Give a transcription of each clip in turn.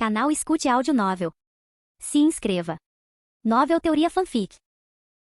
Canal Escute Áudio Novel. Se inscreva. Novel Teoria Fanfic.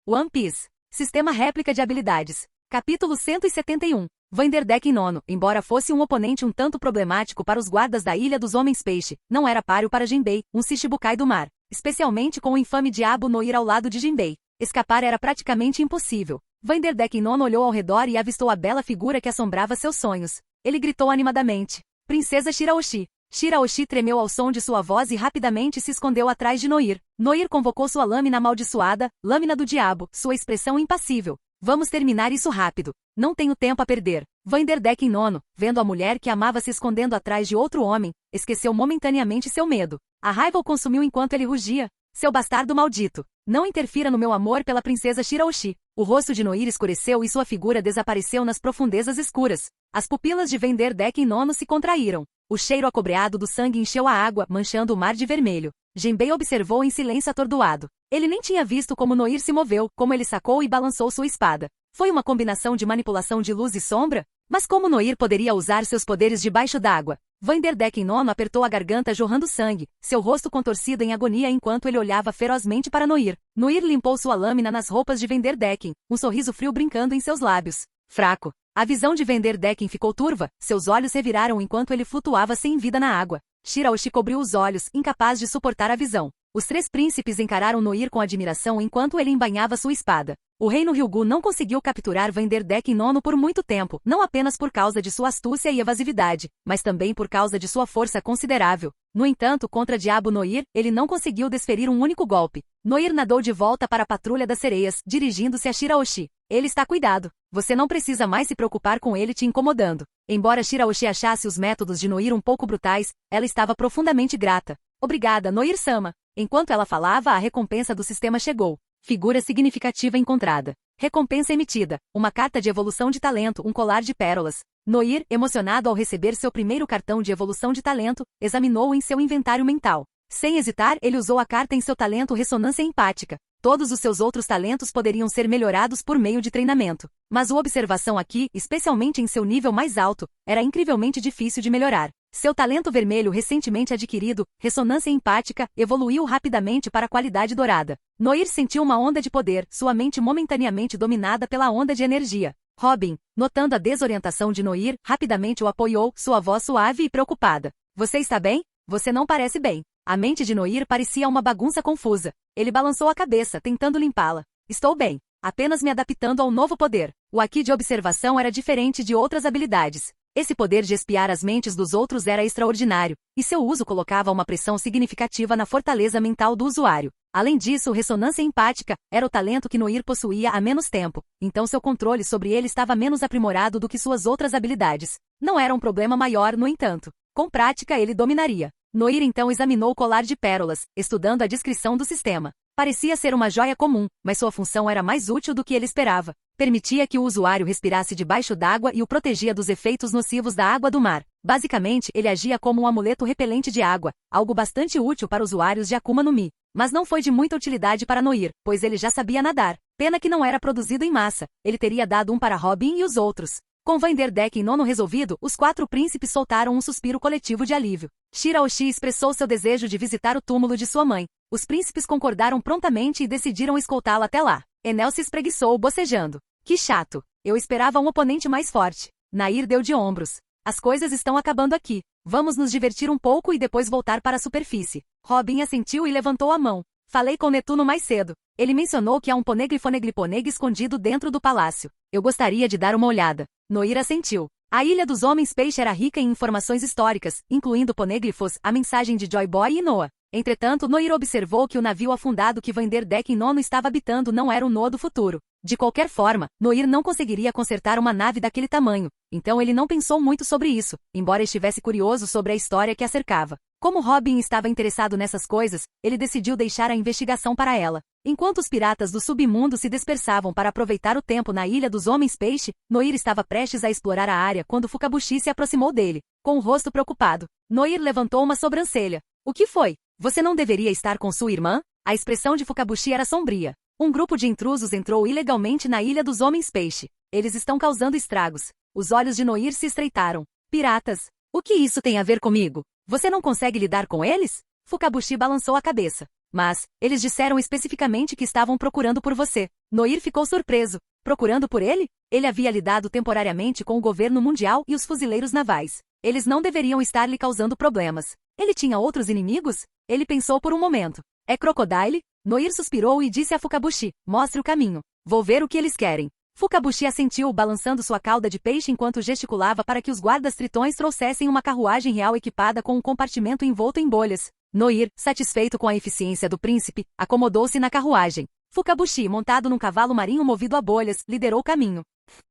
One Piece. Sistema réplica de habilidades. Capítulo 171. Vanderdeck nono, embora fosse um oponente um tanto problemático para os guardas da Ilha dos Homens-Peixe, não era páreo para Jinbei, um Shichibukai do mar. Especialmente com o infame diabo Noir ao lado de Jinbei. Escapar era praticamente impossível. Vanderdeck nono olhou ao redor e avistou a bela figura que assombrava seus sonhos. Ele gritou animadamente. Princesa Shirahoshi. Shirahoshi tremeu ao som de sua voz e rapidamente se escondeu atrás de Noir. Noir convocou sua lâmina amaldiçoada, lâmina do diabo, sua expressão impassível. Vamos terminar isso rápido. Não tenho tempo a perder. Vanderdeck nono, vendo a mulher que amava se escondendo atrás de outro homem, esqueceu momentaneamente seu medo. A raiva o consumiu enquanto ele rugia. Seu bastardo maldito. Não interfira no meu amor pela princesa Shirahoshi. O rosto de Noir escureceu e sua figura desapareceu nas profundezas escuras. As pupilas de Vanderdeck nono se contraíram. O cheiro acobreado do sangue encheu a água, manchando o mar de vermelho. Jinbei observou em silêncio atordoado. Ele nem tinha visto como Noir se moveu, como ele sacou e balançou sua espada. Foi uma combinação de manipulação de luz e sombra? Mas como Noir poderia usar seus poderes debaixo d'água? Vanderdeck nono apertou a garganta jorrando sangue, seu rosto contorcido em agonia enquanto ele olhava ferozmente para Noir. Noir limpou sua lâmina nas roupas de Vanderdeck, um sorriso frio brincando em seus lábios. Fraco. A visão de Vanderdeck ficou turva, seus olhos reviraram enquanto ele flutuava sem vida na água. Shirahoshi cobriu os olhos, incapaz de suportar a visão. Os três príncipes encararam Noir com admiração enquanto ele embainhava sua espada. O reino Ryugu não conseguiu capturar Vanderdeck nono por muito tempo, não apenas por causa de sua astúcia e evasividade, mas também por causa de sua força considerável. No entanto, contra Diabo Noir, ele não conseguiu desferir um único golpe. Noir nadou de volta para a patrulha das sereias, dirigindo-se a Shirahoshi. Ele está cuidado. Você não precisa mais se preocupar com ele te incomodando. Embora Shirahoshi achasse os métodos de Noir um pouco brutais, ela estava profundamente grata. Obrigada, Noir-sama. Enquanto ela falava, a recompensa do sistema chegou. Figura significativa encontrada. Recompensa emitida. Uma carta de evolução de talento, um colar de pérolas. Noir, emocionado ao receber seu primeiro cartão de evolução de talento, examinou-o em seu inventário mental. Sem hesitar, ele usou a carta em seu talento Ressonância Empática. Todos os seus outros talentos poderiam ser melhorados por meio de treinamento. Mas a observação aqui, especialmente em seu nível mais alto, era incrivelmente difícil de melhorar. Seu talento vermelho recentemente adquirido, Ressonância Empática, evoluiu rapidamente para a qualidade dourada. Noir sentiu uma onda de poder, sua mente momentaneamente dominada pela onda de energia. Robin, notando a desorientação de Noir, rapidamente o apoiou, sua voz suave e preocupada. Você está bem? Você não parece bem. A mente de Noir parecia uma bagunça confusa. Ele balançou a cabeça, tentando limpá-la. Estou bem. Apenas me adaptando ao novo poder. O Haki de observação era diferente de outras habilidades. Esse poder de espiar as mentes dos outros era extraordinário, e seu uso colocava uma pressão significativa na fortaleza mental do usuário. Além disso, Ressonância Empática era o talento que Noir possuía há menos tempo, então seu controle sobre ele estava menos aprimorado do que suas outras habilidades. Não era um problema maior, no entanto. Com prática ele dominaria. Noir então examinou o colar de pérolas, estudando a descrição do sistema. Parecia ser uma joia comum, mas sua função era mais útil do que ele esperava. Permitia que o usuário respirasse debaixo d'água e o protegia dos efeitos nocivos da água do mar. Basicamente, ele agia como um amuleto repelente de água, algo bastante útil para usuários de Akuma no Mi. Mas não foi de muita utilidade para Noir, pois ele já sabia nadar. Pena que não era produzido em massa. Ele teria dado um para Robin e os outros. Com Vanderdeck nono resolvido, os quatro príncipes soltaram um suspiro coletivo de alívio. Shirahoshi expressou seu desejo de visitar o túmulo de sua mãe. Os príncipes concordaram prontamente e decidiram escoltá-la até lá. Enel se espreguiçou, bocejando. Que chato. Eu esperava um oponente mais forte. Nair deu de ombros. As coisas estão acabando aqui. Vamos nos divertir um pouco e depois voltar para a superfície. Robin assentiu e levantou a mão. Falei com Netuno mais cedo. Ele mencionou que há um Poneglyphoneglyphoneg escondido dentro do palácio. Eu gostaria de dar uma olhada. Noir assentiu. A Ilha dos Homens-Peixe era rica em informações históricas, incluindo poneglyphos, a mensagem de Joy Boy e Noah. Entretanto, Noir observou que o navio afundado que Vanderdeck nono estava habitando não era o Noah do futuro. De qualquer forma, Noir não conseguiria consertar uma nave daquele tamanho, então ele não pensou muito sobre isso, embora estivesse curioso sobre a história que a cercava. Como Robin estava interessado nessas coisas, ele decidiu deixar a investigação para ela. Enquanto os piratas do submundo se dispersavam para aproveitar o tempo na Ilha dos Homens-Peixe, Noir estava prestes a explorar a área quando Fukabushi se aproximou dele, com o rosto preocupado. Noir levantou uma sobrancelha. O que foi? Você não deveria estar com sua irmã? A expressão de Fukabushi era sombria. Um grupo de intrusos entrou ilegalmente na Ilha dos Homens-Peixe. Eles estão causando estragos. Os olhos de Noir se estreitaram. Piratas. O que isso tem a ver comigo? Você não consegue lidar com eles? Fukabushi balançou a cabeça. Mas, eles disseram especificamente que estavam procurando por você. Noir ficou surpreso. Procurando por ele? Ele havia lidado temporariamente com o governo mundial e os fuzileiros navais. Eles não deveriam estar lhe causando problemas. Ele tinha outros inimigos? Ele pensou por um momento. É Crocodile? Noir suspirou e disse a Fukabushi, mostre o caminho. Vou ver o que eles querem. Fukabushi assentiu, balançando sua cauda de peixe enquanto gesticulava para que os guardas tritões trouxessem uma carruagem real equipada com um compartimento envolto em bolhas. Noir, satisfeito com a eficiência do príncipe, acomodou-se na carruagem. Fukabushi, montado num cavalo marinho movido a bolhas, liderou o caminho.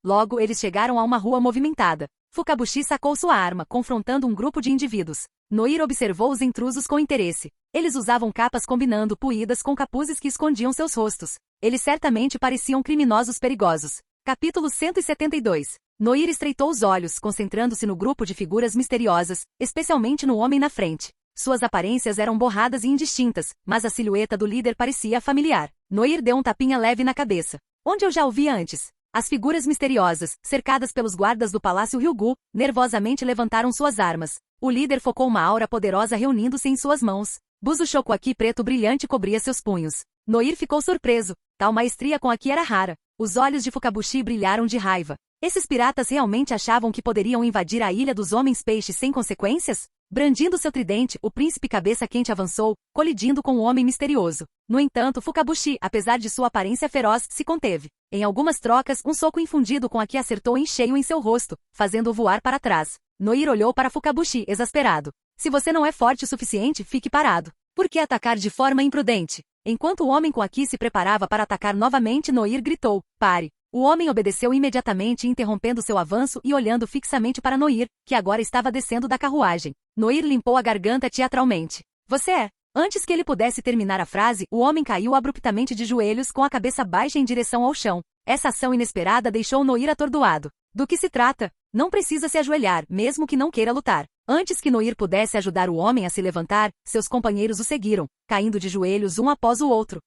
Logo, eles chegaram a uma rua movimentada. Fukabushi sacou sua arma, confrontando um grupo de indivíduos. Noir observou os intrusos com interesse. Eles usavam capas combinando puídas com capuzes que escondiam seus rostos. Eles certamente pareciam criminosos perigosos. Capítulo 172. Noir estreitou os olhos, concentrando-se no grupo de figuras misteriosas, especialmente no homem na frente. Suas aparências eram borradas e indistintas, mas a silhueta do líder parecia familiar. Noir deu um tapinha leve na cabeça. Onde eu já o vi antes? As figuras misteriosas, cercadas pelos guardas do Palácio Ryugu, nervosamente levantaram suas armas. O líder focou uma aura poderosa reunindo-se em suas mãos. Buzo Shokuaki preto brilhante cobria seus punhos. Noir ficou surpreso. Tal maestria com Aki era rara. Os olhos de Fukabushi brilharam de raiva. Esses piratas realmente achavam que poderiam invadir a Ilha dos Homens Peixes sem consequências? Brandindo seu tridente, o príncipe cabeça quente avançou, colidindo com o homem misterioso. No entanto, Fukabushi, apesar de sua aparência feroz, se conteve. Em algumas trocas, um soco infundido com Aki acertou em cheio em seu rosto, fazendo-o voar para trás. Noir olhou para Fukabushi, exasperado. Se você não é forte o suficiente, fique parado. Por que atacar de forma imprudente? Enquanto o homem com Aki se preparava para atacar novamente, Noir gritou, pare. O homem obedeceu imediatamente, interrompendo seu avanço e olhando fixamente para Noir, que agora estava descendo da carruagem. Noir limpou a garganta teatralmente. Você é? Antes que ele pudesse terminar a frase, o homem caiu abruptamente de joelhos com a cabeça baixa em direção ao chão. Essa ação inesperada deixou Noir atordoado. Do que se trata? Não precisa se ajoelhar, mesmo que não queira lutar. Antes que Noir pudesse ajudar o homem a se levantar, seus companheiros o seguiram, caindo de joelhos um após o outro.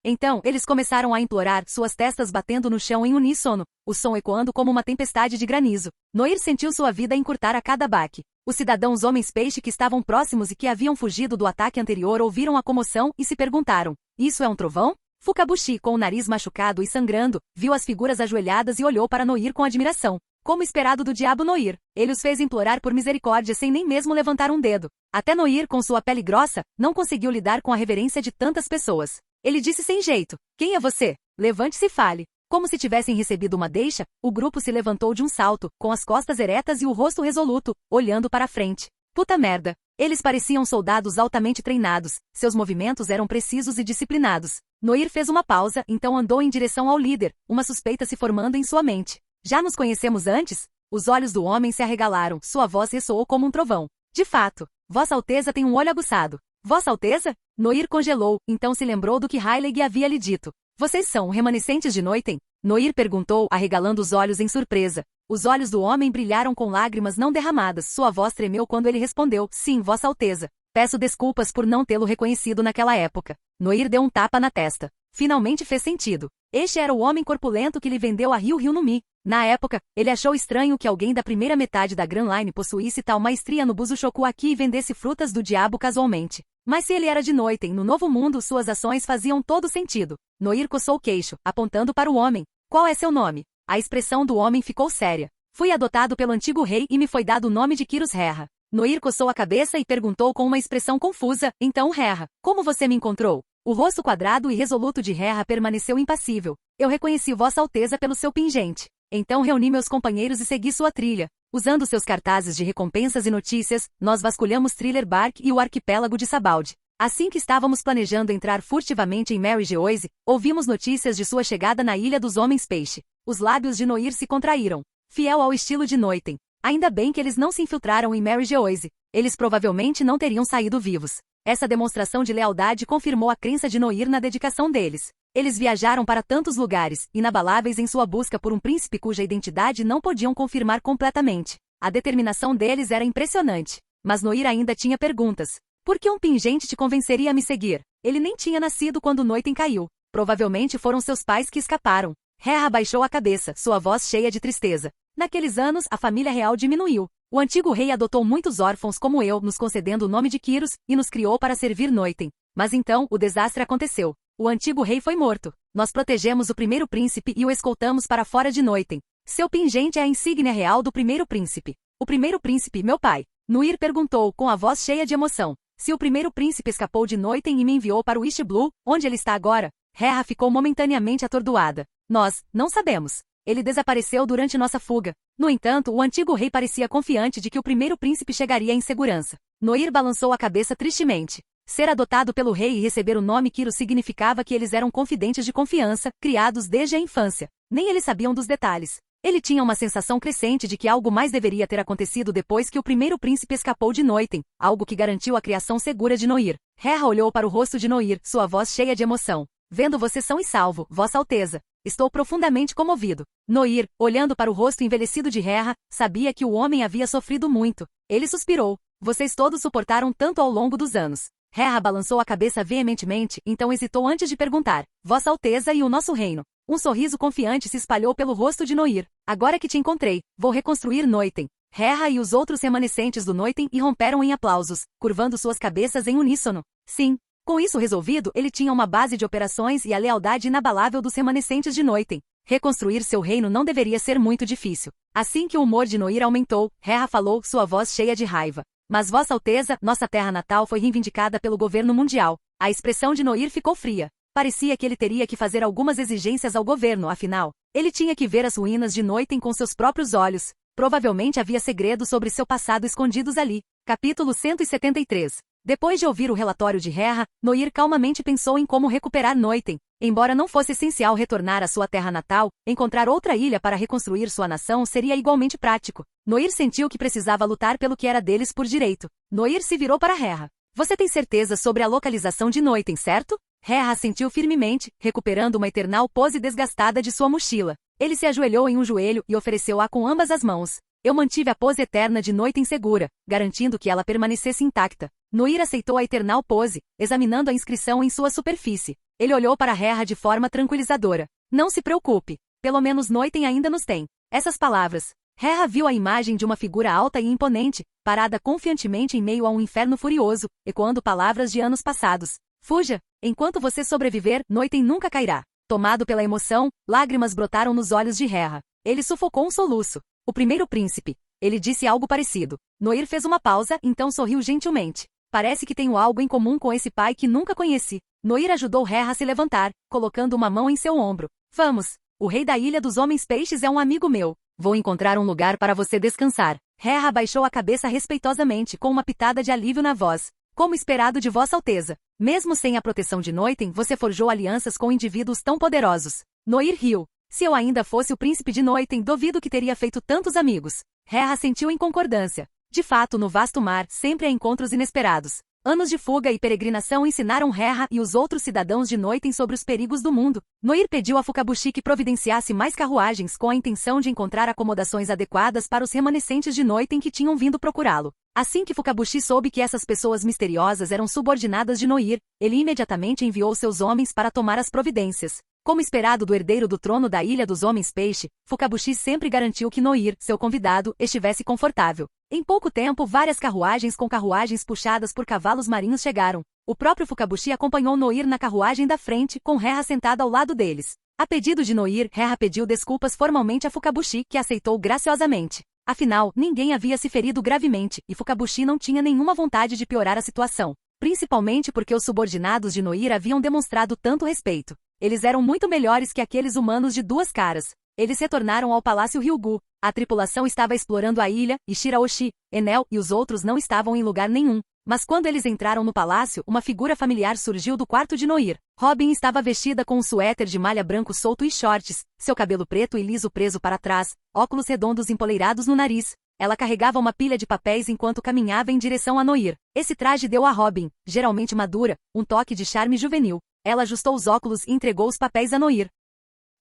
Então, eles começaram a implorar, suas testas batendo no chão em uníssono, o som ecoando como uma tempestade de granizo. Noir sentiu sua vida encurtar a cada baque. Os cidadãos homens-peixe que estavam próximos e que haviam fugido do ataque anterior ouviram a comoção e se perguntaram, isso é um trovão? Fukabushi, com o nariz machucado e sangrando, viu as figuras ajoelhadas e olhou para Noir com admiração. Como esperado do diabo Noir, ele os fez implorar por misericórdia sem nem mesmo levantar um dedo. Até Noir, com sua pele grossa, não conseguiu lidar com a reverência de tantas pessoas. Ele disse sem jeito, quem é você? Levante-se e fale. Como se tivessem recebido uma deixa, o grupo se levantou de um salto, com as costas eretas e o rosto resoluto, olhando para a frente. Puta merda. Eles pareciam soldados altamente treinados, seus movimentos eram precisos e disciplinados. Noir fez uma pausa, então andou em direção ao líder, uma suspeita se formando em sua mente. Já nos conhecemos antes? Os olhos do homem se arregalaram, sua voz ressoou como um trovão. De fato, Vossa Alteza tem um olho aguçado. Vossa Alteza? Noir congelou, então se lembrou do que Heilig havia lhe dito. Vocês são remanescentes de Noiten? Noir perguntou, arregalando os olhos em surpresa. Os olhos do homem brilharam com lágrimas não derramadas, sua voz tremeu quando ele respondeu, sim, Vossa Alteza. Peço desculpas por não tê-lo reconhecido naquela época. Noir deu um tapa na testa. Finalmente fez sentido. Este era o homem corpulento que lhe vendeu a Ryu no Mi. Na época, ele achou estranho que alguém da primeira metade da Grand Line possuísse tal maestria no Buzo Shokuaki e vendesse frutas do diabo casualmente. Mas se ele era de Noiten no Novo Mundo, suas ações faziam todo sentido. Noir coçou o queixo, apontando para o homem. Qual é seu nome? A expressão do homem ficou séria. Fui adotado pelo antigo rei e me foi dado o nome de Kiros Herra. Noir coçou a cabeça e perguntou com uma expressão confusa, então Herra, como você me encontrou? O rosto quadrado e resoluto de Herra permaneceu impassível. Eu reconheci Vossa Alteza pelo seu pingente. Então reuni meus companheiros e segui sua trilha. Usando seus cartazes de recompensas e notícias, nós vasculhamos Thriller Bark e o arquipélago de Sabaldi. Assim que estávamos planejando entrar furtivamente em Mary Geoise, ouvimos notícias de sua chegada na Ilha dos Homens Peixe. Os lábios de Noir se contraíram. Fiel ao estilo de Noiten. Ainda bem que eles não se infiltraram em Mary Geoise. Eles provavelmente não teriam saído vivos. Essa demonstração de lealdade confirmou a crença de Noir na dedicação deles. Eles viajaram para tantos lugares, inabaláveis em sua busca por um príncipe cuja identidade não podiam confirmar completamente. A determinação deles era impressionante. Mas Noir ainda tinha perguntas. Por que um pingente te convenceria a me seguir? Ele nem tinha nascido quando Noiten caiu. Provavelmente foram seus pais que escaparam. Herra baixou a cabeça, sua voz cheia de tristeza. Naqueles anos, a família real diminuiu. O antigo rei adotou muitos órfãos como eu, nos concedendo o nome de Quiros, e nos criou para servir Noiten. Mas então, o desastre aconteceu. O antigo rei foi morto. Nós protegemos o primeiro príncipe e o escoltamos para fora de Noiten. Seu pingente é a insígnia real do primeiro príncipe. O primeiro príncipe, meu pai. Nuir perguntou, com a voz cheia de emoção. Se o primeiro príncipe escapou de Noiten e me enviou para o East Blue, onde ele está agora? Rerra ficou momentaneamente atordoada. Nós, não sabemos. Ele desapareceu durante nossa fuga. No entanto, o antigo rei parecia confiante de que o primeiro príncipe chegaria em segurança. Noir balançou a cabeça tristemente. Ser adotado pelo rei e receber o nome Quiro significava que eles eram confidentes de confiança, criados desde a infância. Nem eles sabiam dos detalhes. Ele tinha uma sensação crescente de que algo mais deveria ter acontecido depois que o primeiro príncipe escapou de Noiten, algo que garantiu a criação segura de Noir. Rerra olhou para o rosto de Noir, sua voz cheia de emoção. Vendo você são e salvo, Vossa Alteza. Estou profundamente comovido. Noir, olhando para o rosto envelhecido de Rerra, sabia que o homem havia sofrido muito. Ele suspirou. Vocês todos suportaram tanto ao longo dos anos. Rerra balançou a cabeça veementemente, então hesitou antes de perguntar. Vossa Alteza e o nosso reino. Um sorriso confiante se espalhou pelo rosto de Noir. Agora que te encontrei, vou reconstruir Noiten. Rerra e os outros remanescentes do Noiten irromperam em aplausos, curvando suas cabeças em uníssono. Sim. Com isso resolvido, ele tinha uma base de operações e a lealdade inabalável dos remanescentes de Noiten. Reconstruir seu reino não deveria ser muito difícil. Assim que o humor de Noir aumentou, Rerra falou, sua voz cheia de raiva. Mas Vossa Alteza, nossa terra natal foi reivindicada pelo governo mundial. A expressão de Noir ficou fria. Parecia que ele teria que fazer algumas exigências ao governo, afinal. Ele tinha que ver as ruínas de Noiten com seus próprios olhos. Provavelmente havia segredos sobre seu passado escondidos ali. Capítulo 173. Depois de ouvir o relatório de Rerra, Noir calmamente pensou em como recuperar Noiten. Embora não fosse essencial retornar à sua terra natal, encontrar outra ilha para reconstruir sua nação seria igualmente prático. Noir sentiu que precisava lutar pelo que era deles por direito. Noir se virou para Rerra. Você tem certeza sobre a localização de Noiten, certo? Rerra assentiu firmemente, recuperando uma eternal pose desgastada de sua mochila. Ele se ajoelhou em um joelho e ofereceu-a com ambas as mãos. Eu mantive a pose eterna de Noiten segura, garantindo que ela permanecesse intacta. Noir aceitou a eternal pose, examinando a inscrição em sua superfície. Ele olhou para Rerra de forma tranquilizadora. Não se preocupe. Pelo menos Noiten ainda nos tem. Essas palavras. Rerra viu a imagem de uma figura alta e imponente, parada confiantemente em meio a um inferno furioso, ecoando palavras de anos passados. Fuja. Enquanto você sobreviver, Noiten nunca cairá. Tomado pela emoção, lágrimas brotaram nos olhos de Rerra. Ele sufocou um soluço. O primeiro príncipe. Ele disse algo parecido. Noir fez uma pausa, então sorriu gentilmente. Parece que tenho algo em comum com esse pai que nunca conheci. Noir ajudou Rerra a se levantar, colocando uma mão em seu ombro. Vamos. O rei da Ilha dos Homens Peixes é um amigo meu. Vou encontrar um lugar para você descansar. Rerra abaixou a cabeça respeitosamente com uma pitada de alívio na voz. Como esperado de Vossa Alteza. Mesmo sem a proteção de Noiten, você forjou alianças com indivíduos tão poderosos. Noir riu. Se eu ainda fosse o príncipe de Noiten, duvido que teria feito tantos amigos. Rerra sentiu em concordância. De fato, no vasto mar, sempre há encontros inesperados. Anos de fuga e peregrinação ensinaram Rerra e os outros cidadãos de Noiten sobre os perigos do mundo. Noir pediu a Fukabushi que providenciasse mais carruagens com a intenção de encontrar acomodações adequadas para os remanescentes de Noiten que tinham vindo procurá-lo. Assim que Fukabushi soube que essas pessoas misteriosas eram subordinadas de Noir, ele imediatamente enviou seus homens para tomar as providências. Como esperado do herdeiro do trono da Ilha dos Homens Peixe, Fukabushi sempre garantiu que Noir, seu convidado, estivesse confortável. Em pouco tempo, várias carruagens com carruagens puxadas por cavalos marinhos chegaram. O próprio Fukabushi acompanhou Noir na carruagem da frente, com Rerra sentada ao lado deles. A pedido de Noir, Rerra pediu desculpas formalmente a Fukabushi, que aceitou graciosamente. Afinal, ninguém havia se ferido gravemente, e Fukabushi não tinha nenhuma vontade de piorar a situação. Principalmente porque os subordinados de Noir haviam demonstrado tanto respeito. Eles eram muito melhores que aqueles humanos de duas caras. Eles retornaram ao Palácio Ryugu. A tripulação estava explorando a ilha, e Shiraoshi, Enel e os outros não estavam em lugar nenhum. Mas quando eles entraram no palácio, uma figura familiar surgiu do quarto de Noir. Robin estava vestida com um suéter de malha branco solto e shorts, seu cabelo preto e liso preso para trás, óculos redondos empoleirados no nariz. Ela carregava uma pilha de papéis enquanto caminhava em direção a Noir. Esse traje deu a Robin, geralmente madura, um toque de charme juvenil. Ela ajustou os óculos e entregou os papéis a Noir.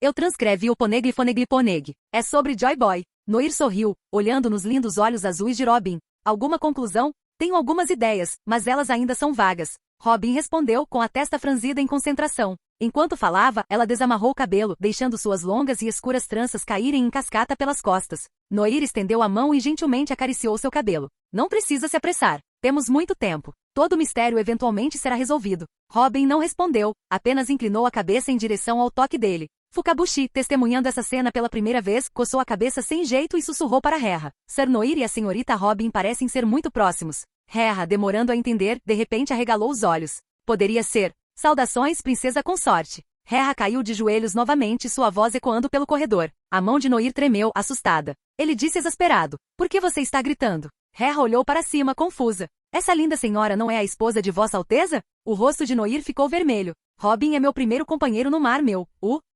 Eu transcrevi o Poneglyponeg. É sobre Joy Boy. Noir sorriu, olhando nos lindos olhos azuis de Robin. Alguma conclusão? Tenho algumas ideias, mas elas ainda são vagas. Robin respondeu com a testa franzida em concentração. Enquanto falava, ela desamarrou o cabelo, deixando suas longas e escuras tranças caírem em cascata pelas costas. Noir estendeu a mão e gentilmente acariciou seu cabelo. Não precisa se apressar. Temos muito tempo. Todo o mistério eventualmente será resolvido. Robin não respondeu, apenas inclinou a cabeça em direção ao toque dele. Fukabushi, testemunhando essa cena pela primeira vez, coçou a cabeça sem jeito e sussurrou para Rera. Sir Noir e a senhorita Robin parecem ser muito próximos. Rera, demorando a entender, de repente arregalou os olhos. Poderia ser. Saudações, princesa consorte. Rera caiu de joelhos novamente, sua voz ecoando pelo corredor. A mão de Noir tremeu, assustada. Ele disse exasperado. Por que você está gritando? Rera olhou para cima, confusa. Essa linda senhora não é a esposa de Vossa Alteza? O rosto de Noir ficou vermelho. Robin é meu primeiro companheiro no mar, meu.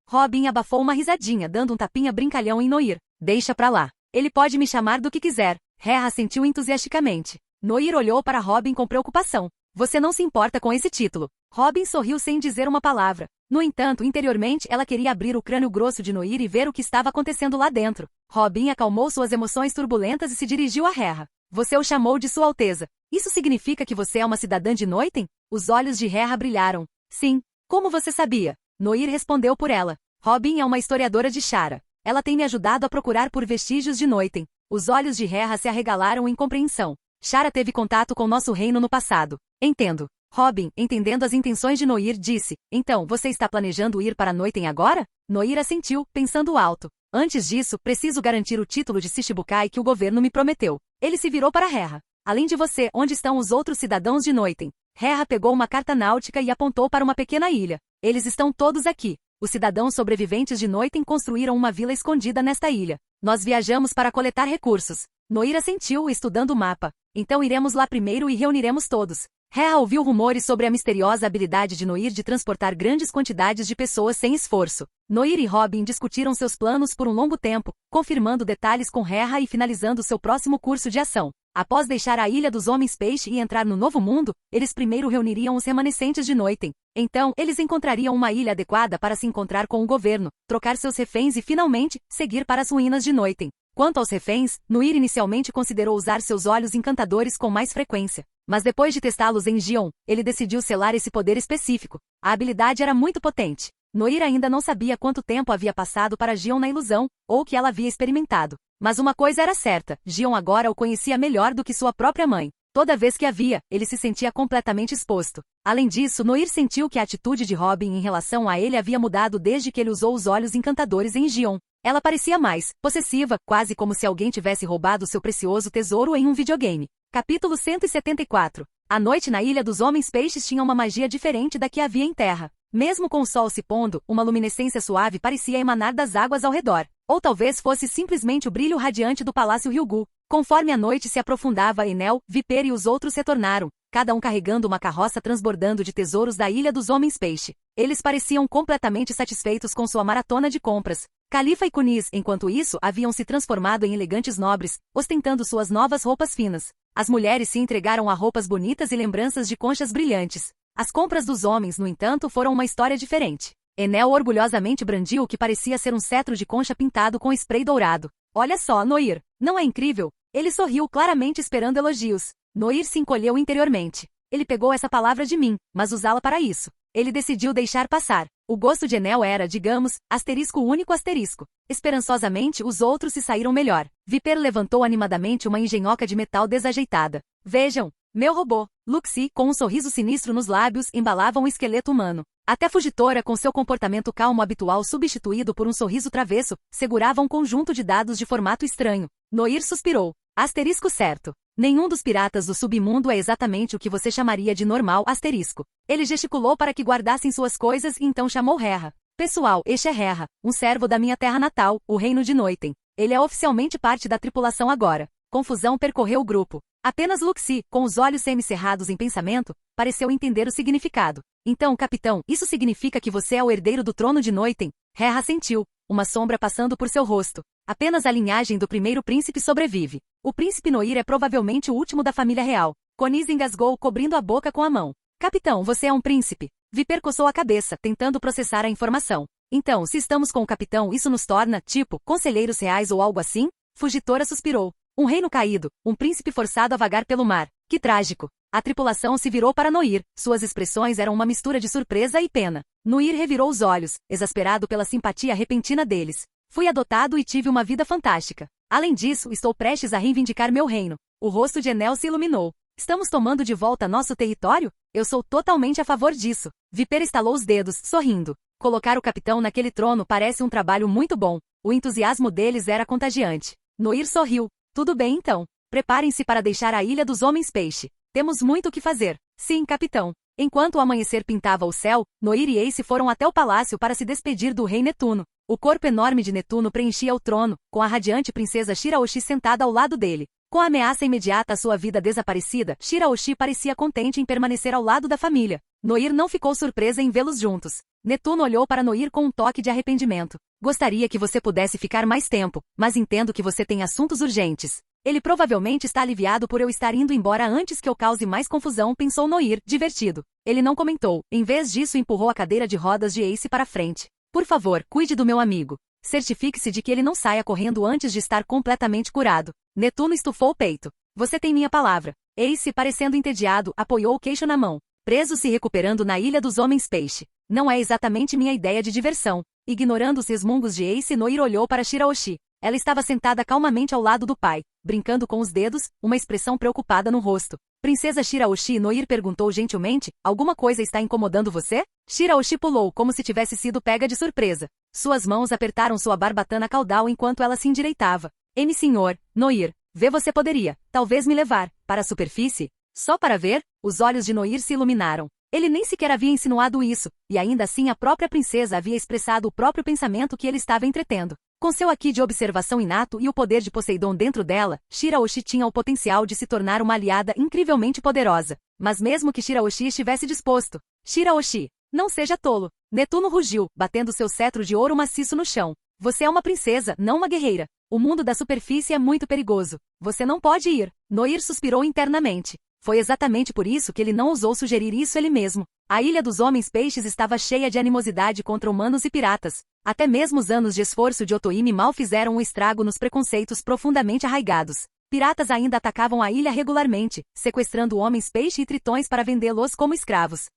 Robin abafou uma risadinha, dando um tapinha brincalhão em Noir. Deixa pra lá. Ele pode me chamar do que quiser. Rera assentiu entusiasticamente. Noir olhou para Robin com preocupação. Você não se importa com esse título. Robin sorriu sem dizer uma palavra. No entanto, interiormente ela queria abrir o crânio grosso de Noir e ver o que estava acontecendo lá dentro. Robin acalmou suas emoções turbulentas e se dirigiu a Rera. Você o chamou de Sua Alteza. Isso significa que você é uma cidadã de Noiten? Os olhos de Rera brilharam. Sim. Como você sabia? Noir respondeu por ela. Robin é uma historiadora de Shara. Ela tem me ajudado a procurar por vestígios de Noiten. Os olhos de Rera se arregalaram em compreensão. Shara teve contato com nosso reino no passado. Entendo. Robin, entendendo as intenções de Noir, disse. Então, você está planejando ir para Noiten agora? Noir assentiu, pensando alto. Antes disso, preciso garantir o título de Shichibukai que o governo me prometeu. Ele se virou para Rera. Além de você, onde estão os outros cidadãos de Noiten? Rera pegou uma carta náutica e apontou para uma pequena ilha. Eles estão todos aqui. Os cidadãos sobreviventes de Noiten construíram uma vila escondida nesta ilha. Nós viajamos para coletar recursos. Noir assentiu, estudando o mapa. Então iremos lá primeiro e reuniremos todos. Rera ouviu rumores sobre a misteriosa habilidade de Noir de transportar grandes quantidades de pessoas sem esforço. Noir e Robin discutiram seus planos por um longo tempo, confirmando detalhes com Rera e finalizando seu próximo curso de ação. Após deixar a Ilha dos Homens-Peixe e entrar no Novo Mundo, eles primeiro reuniriam os remanescentes de Noiten. Então, eles encontrariam uma ilha adequada para se encontrar com o governo, trocar seus reféns e, finalmente, seguir para as ruínas de Noiten. Quanto aos reféns, Noir inicialmente considerou usar seus olhos encantadores com mais frequência. Mas depois de testá-los em Gion, ele decidiu selar esse poder específico. A habilidade era muito potente. Noir ainda não sabia quanto tempo havia passado para Gion na ilusão, ou o que ela havia experimentado. Mas uma coisa era certa, Gion agora o conhecia melhor do que sua própria mãe. Toda vez que a via, ele se sentia completamente exposto. Além disso, Noir sentiu que a atitude de Robin em relação a ele havia mudado desde que ele usou os olhos encantadores em Gion. Ela parecia mais possessiva, quase como se alguém tivesse roubado seu precioso tesouro em um videogame. Capítulo 174. A noite na Ilha dos Homens-Peixes tinha uma magia diferente da que havia em terra. Mesmo com o sol se pondo, uma luminescência suave parecia emanar das águas ao redor. Ou talvez fosse simplesmente o brilho radiante do Palácio Ryugu. Conforme a noite se aprofundava, Enel, Viper e os outros retornaram, cada um carregando uma carroça transbordando de tesouros da Ilha dos Homens-Peixe. Eles pareciam completamente satisfeitos com sua maratona de compras. Califa e Kunis, enquanto isso, haviam se transformado em elegantes nobres, ostentando suas novas roupas finas. As mulheres se entregaram a roupas bonitas e lembranças de conchas brilhantes. As compras dos homens, no entanto, foram uma história diferente. Enel orgulhosamente brandiu o que parecia ser um cetro de concha pintado com spray dourado. Olha só, Noir, não é incrível? Ele sorriu claramente esperando elogios. Noir se encolheu interiormente. Ele pegou essa palavra de mim, mas usá-la para isso. Ele decidiu deixar passar. O gosto de Enel era, digamos, asterisco único asterisco. Esperançosamente, os outros se saíram melhor. Viper levantou animadamente uma engenhoca de metal desajeitada. Vejam, meu robô. Luxi, com um sorriso sinistro nos lábios, embalava um esqueleto humano. Até Fugitora, com seu comportamento calmo habitual substituído por um sorriso travesso, segurava um conjunto de dados de formato estranho. Noir suspirou. Asterisco certo. Nenhum dos piratas do submundo é exatamente o que você chamaria de normal asterisco. Ele gesticulou para que guardassem suas coisas e então chamou Rera. Pessoal, este é Rera, um servo da minha terra natal, o reino de Noiten. Ele é oficialmente parte da tripulação agora. Confusão percorreu o grupo. Apenas Luxi, com os olhos semicerrados em pensamento, pareceu entender o significado. Então, capitão, isso significa que você é o herdeiro do trono de Noiten? Rera assentiu, uma sombra passando por seu rosto. Apenas a linhagem do primeiro príncipe sobrevive. O príncipe Noir é provavelmente o último da família real. Conis engasgou, cobrindo a boca com a mão. Capitão, você é um príncipe. Viper coçou a cabeça, tentando processar a informação. Então, se estamos com o capitão, isso nos torna, tipo, conselheiros reais ou algo assim? Fugitora suspirou. Um reino caído, um príncipe forçado a vagar pelo mar. Que trágico. A tripulação se virou para Noir, suas expressões eram uma mistura de surpresa e pena. Noir revirou os olhos, exasperado pela simpatia repentina deles. Fui adotado e tive uma vida fantástica. Além disso, estou prestes a reivindicar meu reino. O rosto de Enel se iluminou. Estamos tomando de volta nosso território? Eu sou totalmente a favor disso. Viper estalou os dedos, sorrindo. Colocar o capitão naquele trono parece um trabalho muito bom. O entusiasmo deles era contagiante. Noir sorriu. Tudo bem então. Preparem-se para deixar a Ilha dos Homens-Peixe. Temos muito o que fazer. Sim, capitão. Enquanto o amanhecer pintava o céu, Noir e Ace foram até o palácio para se despedir do rei Netuno. O corpo enorme de Netuno preenchia o trono, com a radiante princesa Shiraoshi sentada ao lado dele. Com a ameaça imediata à sua vida desaparecida, Shiraoshi parecia contente em permanecer ao lado da família. Noir não ficou surpresa em vê-los juntos. Netuno olhou para Noir com um toque de arrependimento. Gostaria que você pudesse ficar mais tempo, mas entendo que você tem assuntos urgentes. Ele provavelmente está aliviado por eu estar indo embora antes que eu cause mais confusão, pensou Noir, divertido. Ele não comentou. Em vez disso, empurrou a cadeira de rodas de Ace para frente. Por favor, cuide do meu amigo. Certifique-se de que ele não saia correndo antes de estar completamente curado. Netuno estufou o peito. Você tem minha palavra. Ace, parecendo entediado, apoiou o queixo na mão. Preso se recuperando na Ilha dos Homens-Peixe. Não é exatamente minha ideia de diversão. Ignorando os resmungos de Ace, Noir olhou para Shiraoshi. Ela estava sentada calmamente ao lado do pai, brincando com os dedos, uma expressão preocupada no rosto. Princesa Shiraoshi, Noir perguntou gentilmente, alguma coisa está incomodando você? Shiraoshi pulou como se tivesse sido pega de surpresa. Suas mãos apertaram sua barbatana caudal enquanto ela se endireitava. Senhor, Noir, vê você poderia, talvez me levar, para a superfície? Só para ver? Os olhos de Noir se iluminaram. Ele nem sequer havia insinuado isso, e ainda assim a própria princesa havia expressado o próprio pensamento que ele estava entretendo. Com seu aqui de observação inato e o poder de Poseidon dentro dela, Shiraoshi tinha o potencial de se tornar uma aliada incrivelmente poderosa. Mas mesmo que Shiraoshi estivesse disposto... Shiraoshi, não seja tolo. Netuno rugiu, batendo seu cetro de ouro maciço no chão. Você é uma princesa, não uma guerreira. O mundo da superfície é muito perigoso. Você não pode ir. Noir suspirou internamente. Foi exatamente por isso que ele não ousou sugerir isso ele mesmo. A Ilha dos Homens-Peixes estava cheia de animosidade contra humanos e piratas. Até mesmo os anos de esforço de Otoime mal fizeram um estrago nos preconceitos profundamente arraigados. Piratas ainda atacavam a ilha regularmente, sequestrando homens-peixe e tritões para vendê-los como escravos.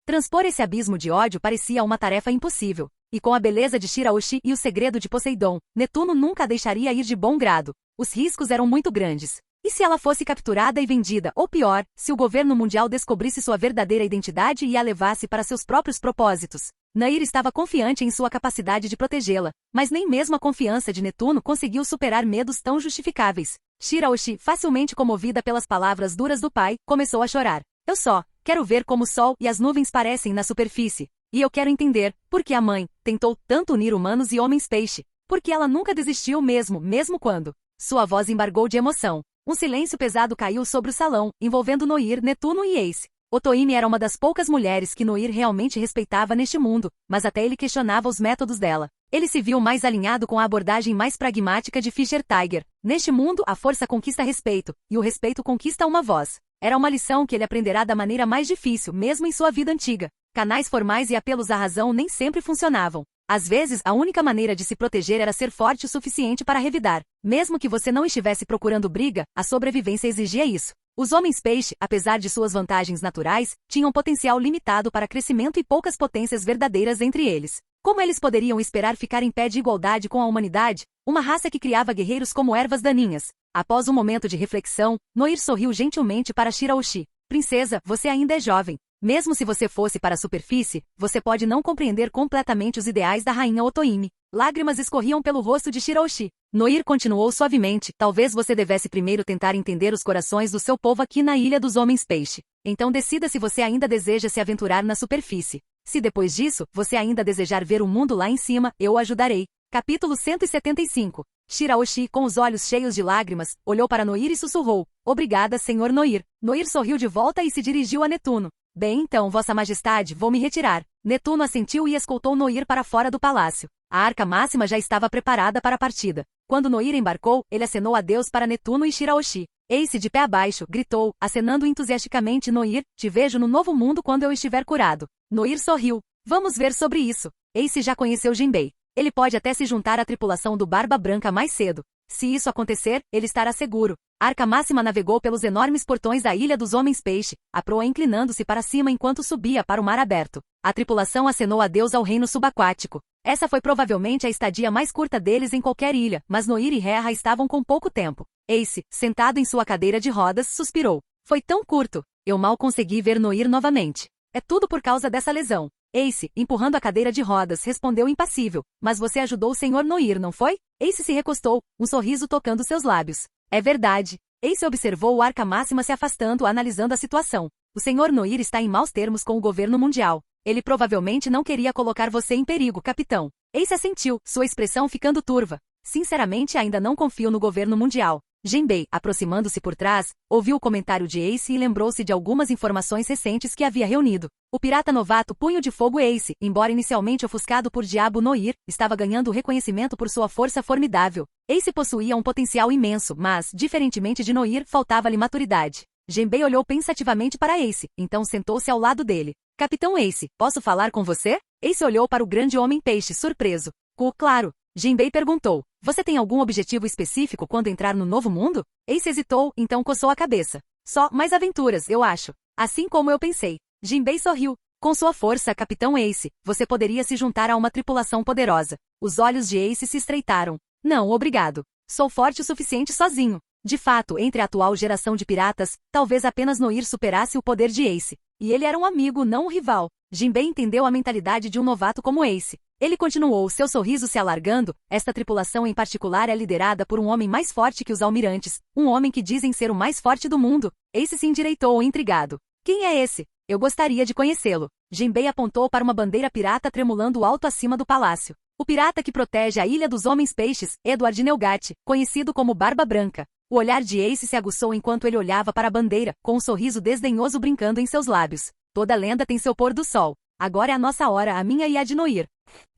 Transpor esse abismo de ódio parecia uma tarefa impossível. E com a beleza de Shiraoshi e o segredo de Poseidon, Netuno nunca a deixaria ir de bom grado. Os riscos eram muito grandes. E se ela fosse capturada e vendida, ou pior, se o governo mundial descobrisse sua verdadeira identidade e a levasse para seus próprios propósitos? Noir estava confiante em sua capacidade de protegê-la, mas nem mesmo a confiança de Netuno conseguiu superar medos tão justificáveis. Shiraoshi, facilmente comovida pelas palavras duras do pai, começou a chorar. Eu só quero ver como o sol e as nuvens parecem na superfície. E eu quero entender por que a mãe tentou tanto unir humanos e homens-peixe. Porque ela nunca desistiu mesmo quando sua voz embargou de emoção. Um silêncio pesado caiu sobre o salão, envolvendo Noir, Netuno e Ace. Otoime era uma das poucas mulheres que Noir realmente respeitava neste mundo, mas até ele questionava os métodos dela. Ele se viu mais alinhado com a abordagem mais pragmática de Fischer Tiger. Neste mundo, a força conquista respeito, e o respeito conquista uma voz. Era uma lição que ele aprenderá da maneira mais difícil, mesmo em sua vida antiga. Canais formais e apelos à razão nem sempre funcionavam. Às vezes, a única maneira de se proteger era ser forte o suficiente para revidar. Mesmo que você não estivesse procurando briga, a sobrevivência exigia isso. Os homens-peixe, apesar de suas vantagens naturais, tinham potencial limitado para crescimento e poucas potências verdadeiras entre eles. Como eles poderiam esperar ficar em pé de igualdade com a humanidade? Uma raça que criava guerreiros como ervas daninhas. Após um momento de reflexão, Noir sorriu gentilmente para Shiraoshi. Princesa, você ainda é jovem. Mesmo se você fosse para a superfície, você pode não compreender completamente os ideais da rainha Otoime. Lágrimas escorriam pelo rosto de Shiraoshi. Noir continuou suavemente. Talvez você devesse primeiro tentar entender os corações do seu povo aqui na Ilha dos Homens-Peixe. Então decida se você ainda deseja se aventurar na superfície. Se depois disso, você ainda desejar ver o mundo lá em cima, eu o ajudarei. Capítulo 175. Shiraoshi, com os olhos cheios de lágrimas, olhou para Noir e sussurrou. Obrigada, senhor Noir. Noir sorriu de volta e se dirigiu a Netuno. Bem então, vossa majestade, vou me retirar. Netuno assentiu e escoltou Noir para fora do palácio. A arca máxima já estava preparada para a partida. Quando Noir embarcou, ele acenou adeus para Netuno e Shiraoshi. Ace, de pé abaixo, gritou, acenando entusiasticamente Noir, te vejo no novo mundo quando eu estiver curado. Noir sorriu. Vamos ver sobre isso. Ace já conheceu Jinbei. Ele pode até se juntar à tripulação do Barba Branca mais cedo. Se isso acontecer, ele estará seguro. Arca Máxima navegou pelos enormes portões da Ilha dos Homens-Peixe, a proa inclinando-se para cima enquanto subia para o mar aberto. A tripulação acenou adeus ao reino subaquático. Essa foi provavelmente a estadia mais curta deles em qualquer ilha, mas Noir e Rerra estavam com pouco tempo. Ace, sentado em sua cadeira de rodas, suspirou. Foi tão curto. Eu mal consegui ver Noir novamente. É tudo por causa dessa lesão. Ace, empurrando a cadeira de rodas, respondeu impassível. Mas você ajudou o Sr. Noir, não foi? Ace se recostou, um sorriso tocando seus lábios. É verdade. Ace observou o Arca Máxima se afastando, analisando a situação. O Sr. Noir está em maus termos com o governo mundial. Ele provavelmente não queria colocar você em perigo, capitão. Ace assentiu, sua expressão ficando turva. Sinceramente, ainda não confio no governo mundial. Jinbei, aproximando-se por trás, ouviu o comentário de Ace e lembrou-se de algumas informações recentes que havia reunido. O pirata novato Punho de Fogo Ace, embora inicialmente ofuscado por Diabo Noir, estava ganhando reconhecimento por sua força formidável. Ace possuía um potencial imenso, mas, diferentemente de Noir, faltava-lhe maturidade. Jinbei olhou pensativamente para Ace, então sentou-se ao lado dele. Capitão Ace, posso falar com você? Ace olhou para o grande homem-peixe, surpreso. Claro. Jinbei perguntou. Você tem algum objetivo específico quando entrar no novo mundo? Ace hesitou, então coçou a cabeça. Só mais aventuras, eu acho. Assim como eu pensei. Jinbei sorriu. Com sua força, Capitão Ace, você poderia se juntar a uma tripulação poderosa. Os olhos de Ace se estreitaram. Não, obrigado. Sou forte o suficiente sozinho. De fato, entre a atual geração de piratas, talvez apenas Noir superasse o poder de Ace. E ele era um amigo, não um rival. Jinbei entendeu a mentalidade de um novato como Ace. Ele continuou, seu sorriso se alargando. Esta tripulação em particular é liderada por um homem mais forte que os almirantes, um homem que dizem ser o mais forte do mundo. Ace se endireitou, intrigado. Quem é esse? Eu gostaria de conhecê-lo. Jinbei apontou para uma bandeira pirata tremulando alto acima do palácio. O pirata que protege a Ilha dos Homens-Peixes, Edward Nelgat, conhecido como Barba Branca. O olhar de Ace se aguçou enquanto ele olhava para a bandeira, com um sorriso desdenhoso brincando em seus lábios. Toda lenda tem seu pôr do sol. Agora é a nossa hora, a minha e a de Noir.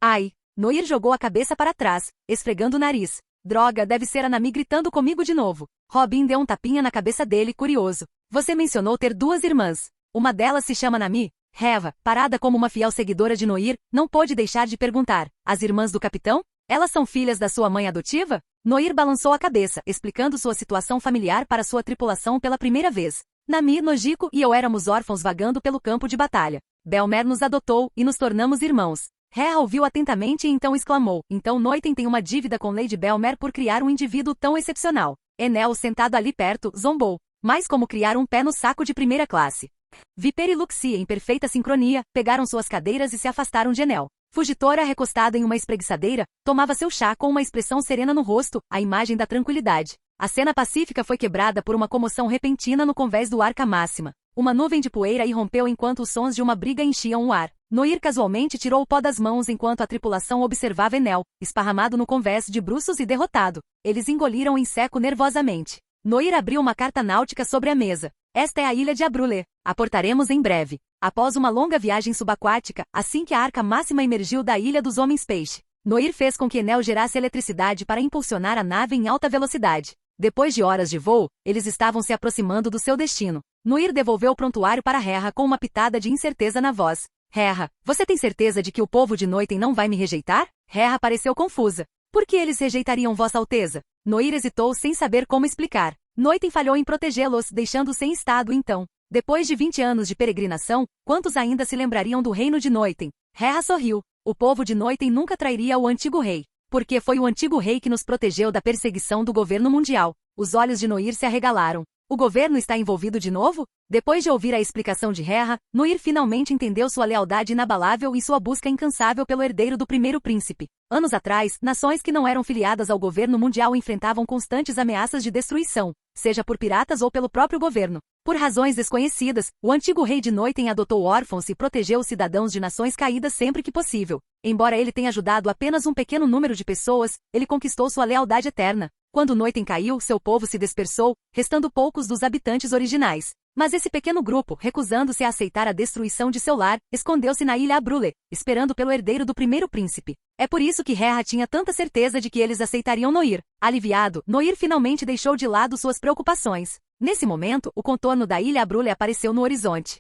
Ai! Noir jogou a cabeça para trás, esfregando o nariz. Droga, deve ser a Nami gritando comigo de novo. Robin deu um tapinha na cabeça dele, curioso. Você mencionou ter duas irmãs. Uma delas se chama Nami? Reva, parada como uma fiel seguidora de Noir, não pôde deixar de perguntar. As irmãs do capitão? Elas são filhas da sua mãe adotiva? Noir balançou a cabeça, explicando sua situação familiar para sua tripulação pela primeira vez. Nami, Nojiko e eu éramos órfãos vagando pelo campo de batalha. Belmer nos adotou e nos tornamos irmãos. Rerra ouviu atentamente e então exclamou. Então Noiten tem uma dívida com Lady Belmer por criar um indivíduo tão excepcional. Enel, sentado ali perto, zombou. Mas como criar um pé no saco de primeira classe. Viper e Luxie, em perfeita sincronia, pegaram suas cadeiras e se afastaram de Enel. Fugitora, recostada em uma espreguiçadeira, tomava seu chá com uma expressão serena no rosto, a imagem da tranquilidade. A cena pacífica foi quebrada por uma comoção repentina no convés do Arca Máxima. Uma nuvem de poeira irrompeu enquanto os sons de uma briga enchiam o ar. Noir casualmente tirou o pó das mãos enquanto a tripulação observava Enel, esparramado no convés de bruços e derrotado. Eles engoliram em seco nervosamente. Noir abriu uma carta náutica sobre a mesa. Esta é a ilha de Abrulé. Aportaremos em breve. Após uma longa viagem subaquática, assim que a Arca Máxima emergiu da Ilha dos Homens-Peixe, Noir fez com que Enel gerasse eletricidade para impulsionar a nave em alta velocidade. Depois de horas de voo, eles estavam se aproximando do seu destino. Noir devolveu o prontuário para Rerra com uma pitada de incerteza na voz. Rerra, você tem certeza de que o povo de Noiten não vai me rejeitar? Rerra pareceu confusa. Por que eles rejeitariam Vossa Alteza? Noir hesitou sem saber como explicar. Noiten falhou em protegê-los, deixando-os sem estado então. Depois de 20 anos de peregrinação, quantos ainda se lembrariam do reino de Noiten? Rerra sorriu. O povo de Noiten nunca trairia o antigo rei. Porque foi o antigo rei que nos protegeu da perseguição do governo mundial. Os olhos de Noir se arregalaram. O governo está envolvido de novo? Depois de ouvir a explicação de Rerra, Noir finalmente entendeu sua lealdade inabalável e sua busca incansável pelo herdeiro do primeiro príncipe. Anos atrás, nações que não eram filiadas ao governo mundial enfrentavam constantes ameaças de destruição, seja por piratas ou pelo próprio governo. Por razões desconhecidas, o antigo rei de Noiten adotou órfãos e protegeu os cidadãos de nações caídas sempre que possível. Embora ele tenha ajudado apenas um pequeno número de pessoas, ele conquistou sua lealdade eterna. Quando Noiten caiu, seu povo se dispersou, restando poucos dos habitantes originais. Mas esse pequeno grupo, recusando-se a aceitar a destruição de seu lar, escondeu-se na ilha Abrulé, esperando pelo herdeiro do primeiro príncipe. É por isso que Rerra tinha tanta certeza de que eles aceitariam Noir. Aliviado, Noir finalmente deixou de lado suas preocupações. Nesse momento, o contorno da ilha Abrulé apareceu no horizonte.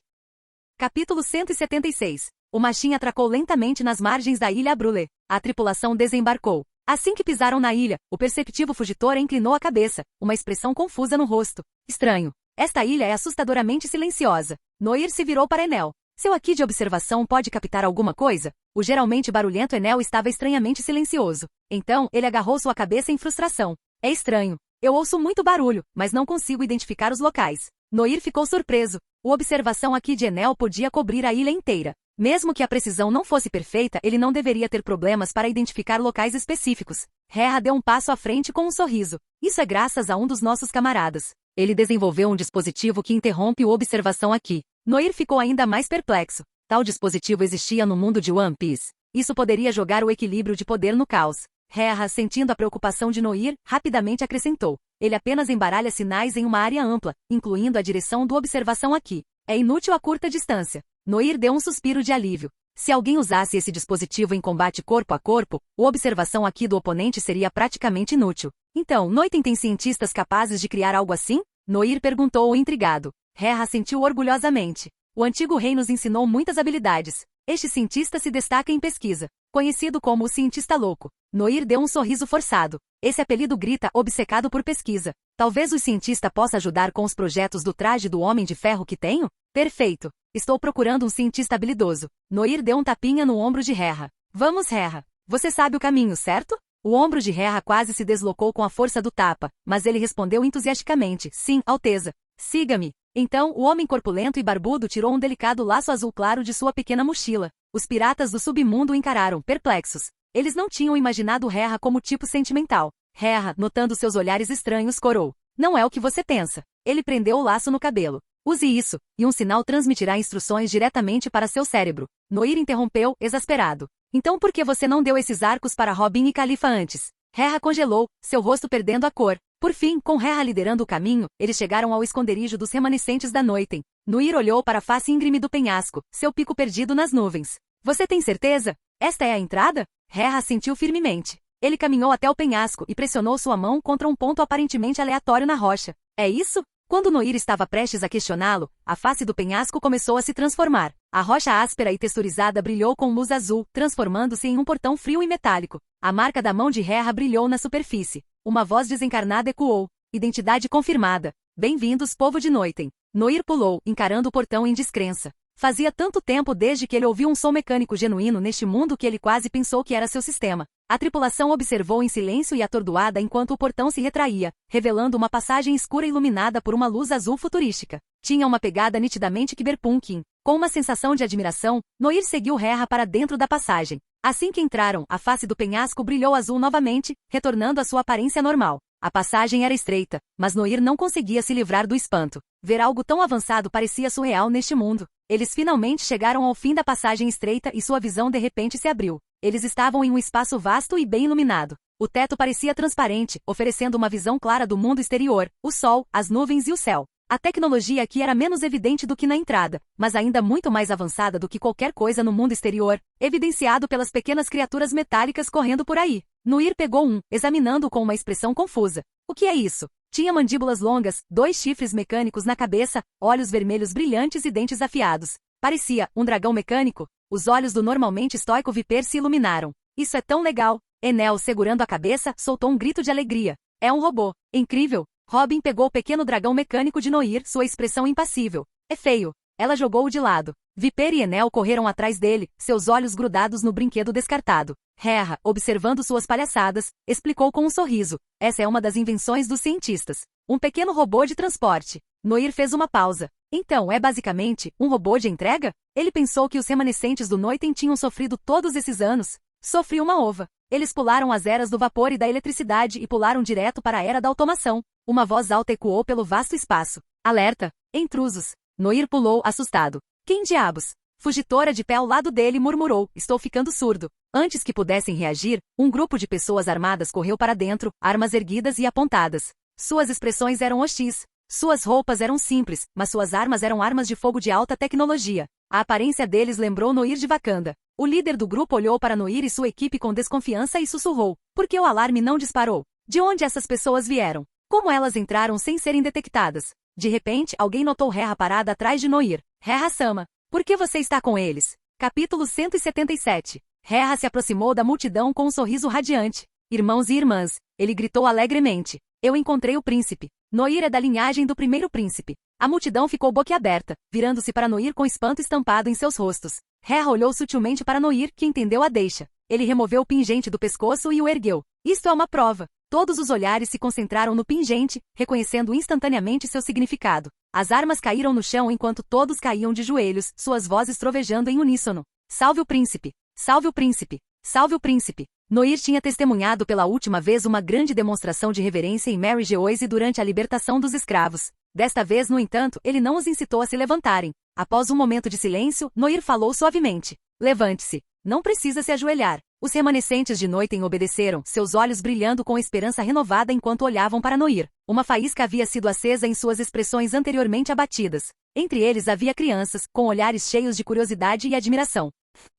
Capítulo 176. O Machin atracou lentamente nas margens da ilha Abrulé. A tripulação desembarcou. Assim que pisaram na ilha, o perceptivo fugitor inclinou a cabeça, uma expressão confusa no rosto. Estranho. Esta ilha é assustadoramente silenciosa. Noir se virou para Enel. Seu aqui de observação pode captar alguma coisa? O geralmente barulhento Enel estava estranhamente silencioso. Então, ele agarrou sua cabeça em frustração. É estranho. Eu ouço muito barulho, mas não consigo identificar os locais. Noir ficou surpreso. A observação aqui de Enel podia cobrir a ilha inteira. Mesmo que a precisão não fosse perfeita, ele não deveria ter problemas para identificar locais específicos. Rerra deu um passo à frente com um sorriso. Isso é graças a um dos nossos camaradas. Ele desenvolveu um dispositivo que interrompe a observação aqui. Noir ficou ainda mais perplexo. Tal dispositivo existia no mundo de One Piece. Isso poderia jogar o equilíbrio de poder no caos. Rerra, sentindo a preocupação de Noir, rapidamente acrescentou. Ele apenas embaralha sinais em uma área ampla, incluindo a direção do observação aqui. É inútil a curta distância. Noir deu um suspiro de alívio. Se alguém usasse esse dispositivo em combate corpo a corpo, a observação aqui do oponente seria praticamente inútil. Então, Noiten tem cientistas capazes de criar algo assim? Noir perguntou intrigado. Rerra assentiu orgulhosamente. O antigo rei nos ensinou muitas habilidades. Este cientista se destaca em pesquisa. Conhecido como o cientista louco. Noir deu um sorriso forçado. Esse apelido grita obcecado por pesquisa. Talvez o cientista possa ajudar com os projetos do traje do Homem de Ferro que tenho? Perfeito. Estou procurando um cientista habilidoso. Noir deu um tapinha no ombro de Rerra. Vamos, Rerra. Você sabe o caminho, certo? O ombro de Rerra quase se deslocou com a força do tapa, mas ele respondeu entusiasticamente. Sim, Alteza. Siga-me. Então, o homem corpulento e barbudo tirou um delicado laço azul claro de sua pequena mochila. Os piratas do submundo o encararam, perplexos. Eles não tinham imaginado Rerra como tipo sentimental. Rerra, notando seus olhares estranhos, corou. Não é o que você pensa. Ele prendeu o laço no cabelo. Use isso, e um sinal transmitirá instruções diretamente para seu cérebro. Noir interrompeu, exasperado. Então por que você não deu esses arcos para Robin e Califa antes? Rerra congelou, seu rosto perdendo a cor. Por fim, com Rerra liderando o caminho, eles chegaram ao esconderijo dos remanescentes da Noiten. Noir olhou para a face íngreme do penhasco, seu pico perdido nas nuvens. Você tem certeza? Esta é a entrada? Rerra assentiu firmemente. Ele caminhou até o penhasco e pressionou sua mão contra um ponto aparentemente aleatório na rocha. É isso? Quando Noir estava prestes a questioná-lo, a face do penhasco começou a se transformar. A rocha áspera e texturizada brilhou com luz azul, transformando-se em um portão frio e metálico. A marca da mão de Rerra brilhou na superfície. Uma voz desencarnada ecoou. Identidade confirmada. Bem-vindos, povo de Noiten. Noir pulou, encarando o portão em descrença. Fazia tanto tempo desde que ele ouviu um som mecânico genuíno neste mundo que ele quase pensou que era seu sistema. A tripulação observou em silêncio e atordoada enquanto o portão se retraía, revelando uma passagem escura iluminada por uma luz azul futurística. Tinha uma pegada nitidamente cyberpunk. Com uma sensação de admiração, Noir seguiu Rerra para dentro da passagem. Assim que entraram, a face do penhasco brilhou azul novamente, retornando à sua aparência normal. A passagem era estreita, mas Noir não conseguia se livrar do espanto. Ver algo tão avançado parecia surreal neste mundo. Eles finalmente chegaram ao fim da passagem estreita e sua visão de repente se abriu. Eles estavam em um espaço vasto e bem iluminado. O teto parecia transparente, oferecendo uma visão clara do mundo exterior, o sol, as nuvens e o céu. A tecnologia aqui era menos evidente do que na entrada, mas ainda muito mais avançada do que qualquer coisa no mundo exterior, evidenciado pelas pequenas criaturas metálicas correndo por aí. Noir pegou um, examinando-o com uma expressão confusa. O que é isso? Tinha mandíbulas longas, 2 chifres mecânicos na cabeça, olhos vermelhos brilhantes e dentes afiados. Parecia um dragão mecânico. Os olhos do normalmente estoico Viper se iluminaram. Isso é tão legal! Enel, segurando a cabeça, soltou um grito de alegria. É um robô. Incrível! Robin pegou o pequeno dragão mecânico de Noir, sua expressão impassível. É feio. Ela jogou-o de lado. Viper e Enel correram atrás dele, seus olhos grudados no brinquedo descartado. Rerra, observando suas palhaçadas, explicou com um sorriso. Essa é uma das invenções dos cientistas. Um pequeno robô de transporte. Noir fez uma pausa. Então, é basicamente um robô de entrega? Ele pensou que os remanescentes do Noiten tinham sofrido todos esses anos. Sofri uma ova. Eles pularam as eras do vapor e da eletricidade e pularam direto para a era da automação. Uma voz alta ecoou pelo vasto espaço. Alerta! Intrusos! Noir pulou, assustado. Quem diabos? Fugitora de pé ao lado dele murmurou, estou ficando surdo. Antes que pudessem reagir, um grupo de pessoas armadas correu para dentro, armas erguidas e apontadas. Suas expressões eram hostis. Suas roupas eram simples, mas suas armas eram armas de fogo de alta tecnologia. A aparência deles lembrou Noir de Wakanda. O líder do grupo olhou para Noir e sua equipe com desconfiança e sussurrou. Por que o alarme não disparou? De onde essas pessoas vieram? Como elas entraram sem serem detectadas? De repente, alguém notou Rerra parada atrás de Noir. Rerra-sama, por que você está com eles? Capítulo 177. Rerra se aproximou da multidão com um sorriso radiante. Irmãos e irmãs, ele gritou alegremente. Eu encontrei o príncipe. Noir é da linhagem do primeiro príncipe. A multidão ficou boquiaberta, virando-se para Noir com espanto estampado em seus rostos. Rera olhou sutilmente para Noir, que entendeu a deixa. Ele removeu o pingente do pescoço e o ergueu. Isto é uma prova. Todos os olhares se concentraram no pingente, reconhecendo instantaneamente seu significado. As armas caíram no chão enquanto todos caíam de joelhos, suas vozes trovejando em uníssono. Salve o príncipe! Salve o príncipe! Salve o príncipe! Noir tinha testemunhado pela última vez uma grande demonstração de reverência em Mary Geoise durante a libertação dos escravos. Desta vez, no entanto, ele não os incitou a se levantarem. Após um momento de silêncio, Noir falou suavemente. Levante-se. Não precisa se ajoelhar. Os remanescentes de Noiten obedeceram, seus olhos brilhando com esperança renovada enquanto olhavam para Noir. Uma faísca havia sido acesa em suas expressões anteriormente abatidas. Entre eles havia crianças, com olhares cheios de curiosidade e admiração.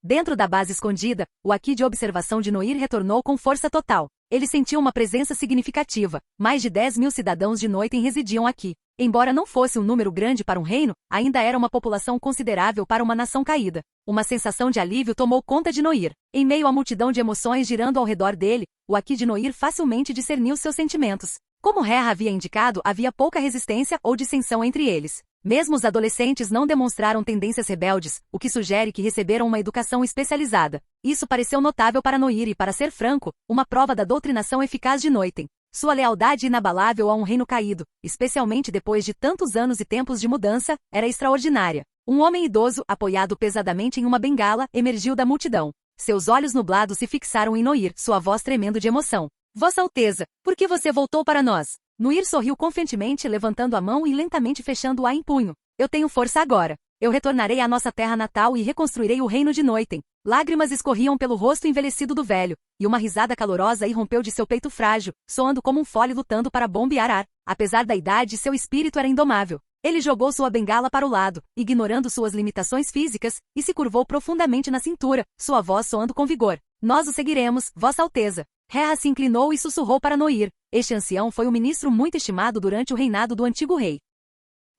Dentro da base escondida, o aqui de observação de Noir retornou com força total. Ele sentiu uma presença significativa. Mais de 10.000 cidadãos de Noiten residiam aqui. Embora não fosse um número grande para um reino, ainda era uma população considerável para uma nação caída. Uma sensação de alívio tomou conta de Noir. Em meio à multidão de emoções girando ao redor dele, o aqui de Noir facilmente discerniu seus sentimentos. Como Rera havia indicado, havia pouca resistência ou dissensão entre eles. Mesmo os adolescentes não demonstraram tendências rebeldes, o que sugere que receberam uma educação especializada. Isso pareceu notável para Noir e, para ser franco, uma prova da doutrinação eficaz de Noiten. Sua lealdade inabalável a um reino caído, especialmente depois de tantos anos e tempos de mudança, era extraordinária. Um homem idoso, apoiado pesadamente em uma bengala, emergiu da multidão. Seus olhos nublados se fixaram em Noir, sua voz tremendo de emoção. Vossa Alteza, por que você voltou para nós? Noir sorriu confiantemente, levantando a mão e lentamente fechando-a em punho. Eu tenho força agora. Eu retornarei à nossa terra natal e reconstruirei o reino de Noiten. Lágrimas escorriam pelo rosto envelhecido do velho, e uma risada calorosa irrompeu de seu peito frágil, soando como um fole lutando para bombear ar. Apesar da idade, seu espírito era indomável. Ele jogou sua bengala para o lado, ignorando suas limitações físicas, e se curvou profundamente na cintura, sua voz soando com vigor. Nós o seguiremos, Vossa Alteza. Rera se inclinou e sussurrou para Noir. Este ancião foi um ministro muito estimado durante o reinado do antigo rei.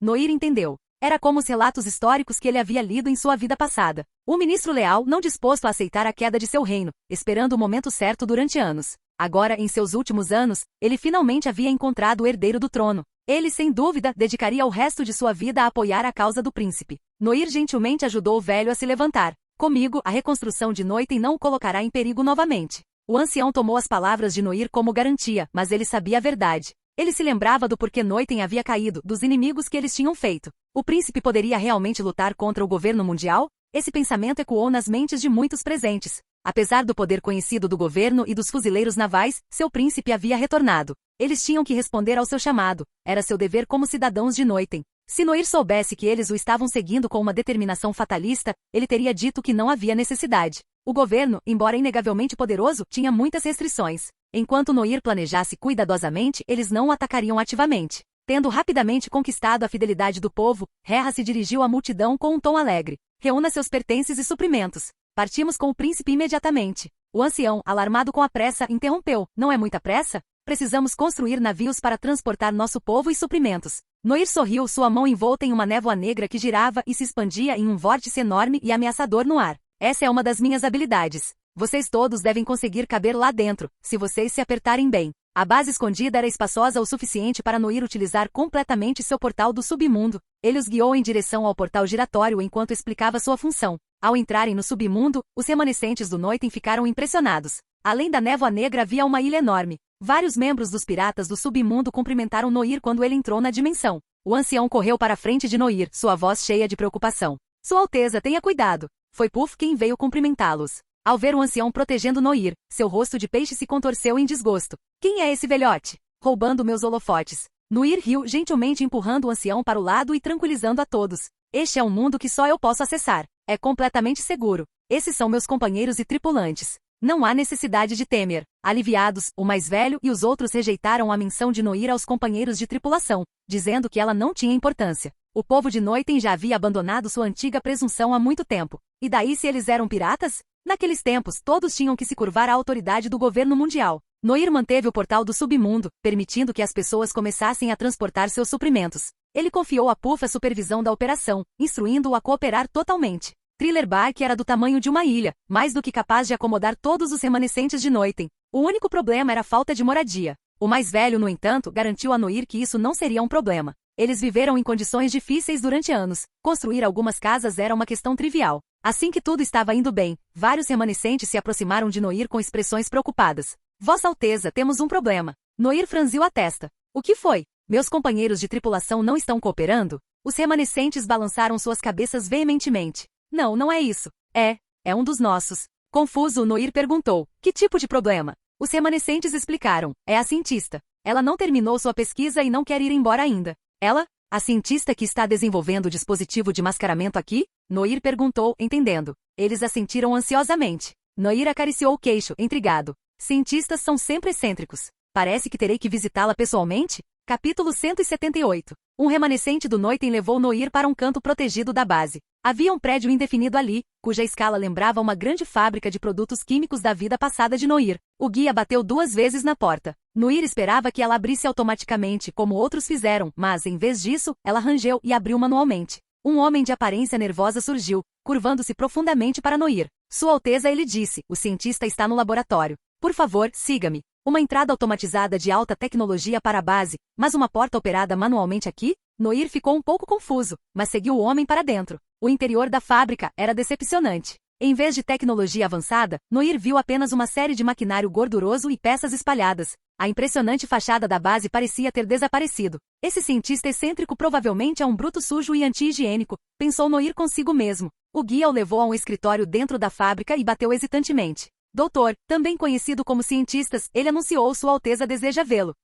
Noir entendeu. Era como os relatos históricos que ele havia lido em sua vida passada. Um ministro leal não disposto a aceitar a queda de seu reino, esperando o momento certo durante anos. Agora, em seus últimos anos, ele finalmente havia encontrado o herdeiro do trono. Ele, sem dúvida, dedicaria o resto de sua vida a apoiar a causa do príncipe. Noir gentilmente ajudou o velho a se levantar. Comigo, a reconstrução de Noiten não o colocará em perigo novamente. O ancião tomou as palavras de Noir como garantia, mas ele sabia a verdade. Ele se lembrava do porquê Noiten havia caído, dos inimigos que eles tinham feito. O príncipe poderia realmente lutar contra o governo mundial? Esse pensamento ecoou nas mentes de muitos presentes. Apesar do poder conhecido do governo e dos fuzileiros navais, seu príncipe havia retornado. Eles tinham que responder ao seu chamado. Era seu dever como cidadãos de Noiten. Se Noir soubesse que eles o estavam seguindo com uma determinação fatalista, ele teria dito que não havia necessidade. O governo, embora inegavelmente poderoso, tinha muitas restrições. Enquanto Noir planejasse cuidadosamente, eles não o atacariam ativamente. Tendo rapidamente conquistado a fidelidade do povo, Rera se dirigiu à multidão com um tom alegre. Reúna seus pertences e suprimentos. Partimos com o príncipe imediatamente. O ancião, alarmado com a pressa, interrompeu. Não é muita pressa? Precisamos construir navios para transportar nosso povo e suprimentos. Noir sorriu, sua mão envolta em uma névoa negra que girava e se expandia em um vórtice enorme e ameaçador no ar. Essa é uma das minhas habilidades. Vocês todos devem conseguir caber lá dentro, se vocês se apertarem bem. A base escondida era espaçosa o suficiente para Noir utilizar completamente seu portal do submundo. Ele os guiou em direção ao portal giratório enquanto explicava sua função. Ao entrarem no submundo, os remanescentes do Noiten ficaram impressionados. Além da névoa negra havia uma ilha enorme. Vários membros dos piratas do submundo cumprimentaram Noir quando ele entrou na dimensão. O ancião correu para a frente de Noir, sua voz cheia de preocupação. Sua Alteza, tenha cuidado. Foi Puff quem veio cumprimentá-los. Ao ver o ancião protegendo Noir, seu rosto de peixe se contorceu em desgosto. Quem é esse velhote? Roubando meus holofotes. Noir riu, gentilmente empurrando o ancião para o lado e tranquilizando a todos. Este é um mundo que só eu posso acessar. É completamente seguro. Esses são meus companheiros e tripulantes. Não há necessidade de temer. Aliviados, o mais velho e os outros rejeitaram a menção de Noir aos companheiros de tripulação, dizendo que ela não tinha importância. O povo de Noiten já havia abandonado sua antiga presunção há muito tempo. E daí se eles eram piratas? Naqueles tempos, todos tinham que se curvar à autoridade do governo mundial. Noir manteve o portal do submundo, permitindo que as pessoas começassem a transportar seus suprimentos. Ele confiou a Puff a supervisão da operação, instruindo-o a cooperar totalmente. Thriller Bark era do tamanho de uma ilha, mais do que capaz de acomodar todos os remanescentes de Noiten. O único problema era a falta de moradia. O mais velho, no entanto, garantiu a Noir que isso não seria um problema. Eles viveram em condições difíceis durante anos. Construir algumas casas era uma questão trivial. Assim que tudo estava indo bem, vários remanescentes se aproximaram de Noir com expressões preocupadas. Vossa Alteza, temos um problema. Noir franziu a testa. O que foi? Meus companheiros de tripulação não estão cooperando? Os remanescentes balançaram suas cabeças veementemente. Não, não é isso. É um dos nossos. Confuso, Noir perguntou. Que tipo de problema? Os remanescentes explicaram. É a cientista. Ela não terminou sua pesquisa e não quer ir embora ainda. Ela? A cientista que está desenvolvendo o dispositivo de mascaramento aqui? Noir perguntou, entendendo. Eles assentiram ansiosamente. Noir acariciou o queixo, intrigado. Cientistas são sempre excêntricos. Parece que terei que visitá-la pessoalmente? Capítulo 178. Um remanescente do Noiten levou Noir para um canto protegido da base. Havia um prédio indefinido ali, cuja escala lembrava uma grande fábrica de produtos químicos da vida passada de Noir. O guia bateu 2 vezes na porta. Noir esperava que ela abrisse automaticamente, como outros fizeram, mas, em vez disso, ela rangeu e abriu manualmente. Um homem de aparência nervosa surgiu, curvando-se profundamente para Noir. Sua Alteza, ele disse, o cientista está no laboratório. Por favor, siga-me. Uma entrada automatizada de alta tecnologia para a base, mas uma porta operada manualmente aqui? Noir ficou um pouco confuso, mas seguiu o homem para dentro. O interior da fábrica era decepcionante. Em vez de tecnologia avançada, Noir viu apenas uma série de maquinário gorduroso e peças espalhadas. A impressionante fachada da base parecia ter desaparecido. Esse cientista excêntrico provavelmente é um bruto sujo e anti-higiênico, pensou Noir consigo mesmo. O guia o levou a um escritório dentro da fábrica e bateu hesitantemente. Doutor, também conhecido como cientistas, ele anunciou Sua Alteza deseja vê-lo.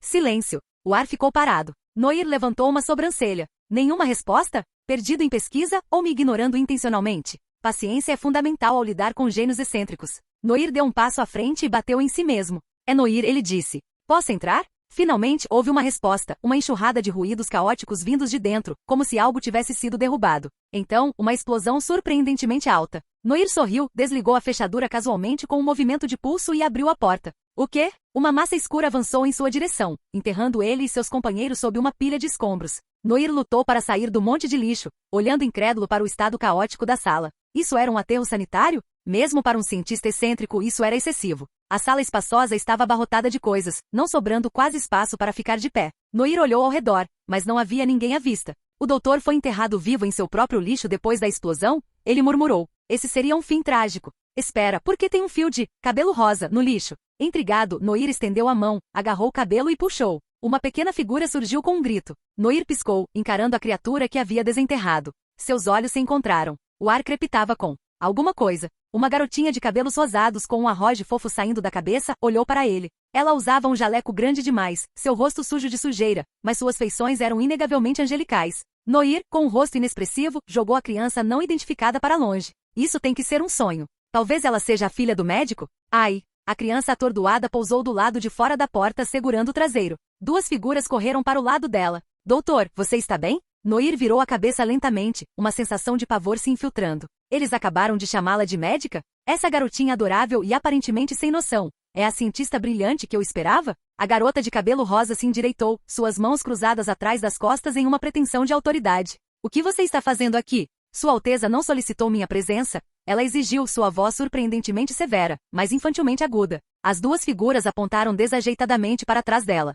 Silêncio. O ar ficou parado. Noir levantou uma sobrancelha. Nenhuma resposta? Perdido em pesquisa ou me ignorando intencionalmente? Paciência é fundamental ao lidar com gênios excêntricos. Noir deu um passo à frente e bateu em si mesmo. É Noir, ele disse. Posso entrar? Finalmente houve uma resposta, uma enxurrada de ruídos caóticos vindos de dentro, como se algo tivesse sido derrubado. Então, uma explosão surpreendentemente alta. Noir sorriu, desligou a fechadura casualmente com um movimento de pulso e abriu a porta. O quê? Uma massa escura avançou em sua direção, enterrando ele e seus companheiros sob uma pilha de escombros. Noir lutou para sair do monte de lixo, olhando incrédulo para o estado caótico da sala. Isso era um aterro sanitário? Mesmo para um cientista excêntrico, isso era excessivo. A sala espaçosa estava abarrotada de coisas, não sobrando quase espaço para ficar de pé. Noir olhou ao redor, mas não havia ninguém à vista. O doutor foi enterrado vivo em seu próprio lixo depois da explosão? Ele murmurou. Esse seria um fim trágico. Espera, por que tem um fio de cabelo rosa no lixo? Intrigado, Noir estendeu a mão, agarrou o cabelo e puxou. Uma pequena figura surgiu com um grito. Noir piscou, encarando a criatura que havia desenterrado. Seus olhos se encontraram. O ar crepitava com alguma coisa. Uma garotinha de cabelos rosados com um arrojo fofo saindo da cabeça, olhou para ele. Ela usava um jaleco grande demais, seu rosto sujo de sujeira, mas suas feições eram inegavelmente angelicais. Noir, com um rosto inexpressivo, jogou a criança não identificada para longe. Isso tem que ser um sonho. Talvez ela seja a filha do médico? Ai! A criança atordoada pousou do lado de fora da porta segurando o traseiro. 2 figuras correram para o lado dela. Doutor, você está bem? Noir virou a cabeça lentamente, uma sensação de pavor se infiltrando. Eles acabaram de chamá-la de médica? Essa garotinha adorável e aparentemente sem noção. É a cientista brilhante que eu esperava? A garota de cabelo rosa se endireitou, suas mãos cruzadas atrás das costas em uma pretensão de autoridade. O que você está fazendo aqui? Sua Alteza não solicitou minha presença? Ela exigiu, sua voz surpreendentemente severa, mas infantilmente aguda. As 2 figuras apontaram desajeitadamente para trás dela.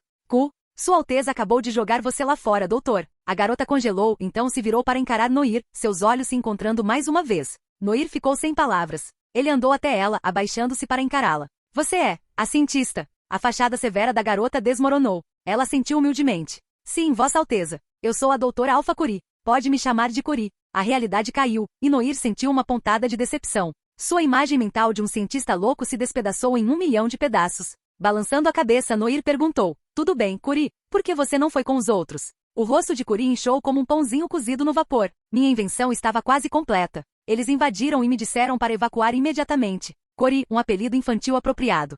Sua Alteza acabou de jogar você lá fora, doutor. A garota congelou, então se virou para encarar Noir, seus olhos se encontrando mais uma vez. Noir ficou sem palavras. Ele andou até ela, abaixando-se para encará-la. Você é a cientista. A fachada severa da garota desmoronou. Ela sentiu humildemente. Sim, Vossa Alteza. Eu sou a doutora Alpha Curie. Pode me chamar de Curie. A realidade caiu, e Noir sentiu uma pontada de decepção. Sua imagem mental de um cientista louco se despedaçou em 1 milhão de pedaços. Balançando a cabeça, Noir perguntou. Tudo bem, Curie. Por que você não foi com os outros? O rosto de Curie inchou como um pãozinho cozido no vapor. Minha invenção estava quase completa. Eles invadiram e me disseram para evacuar imediatamente. Curie, um apelido infantil apropriado.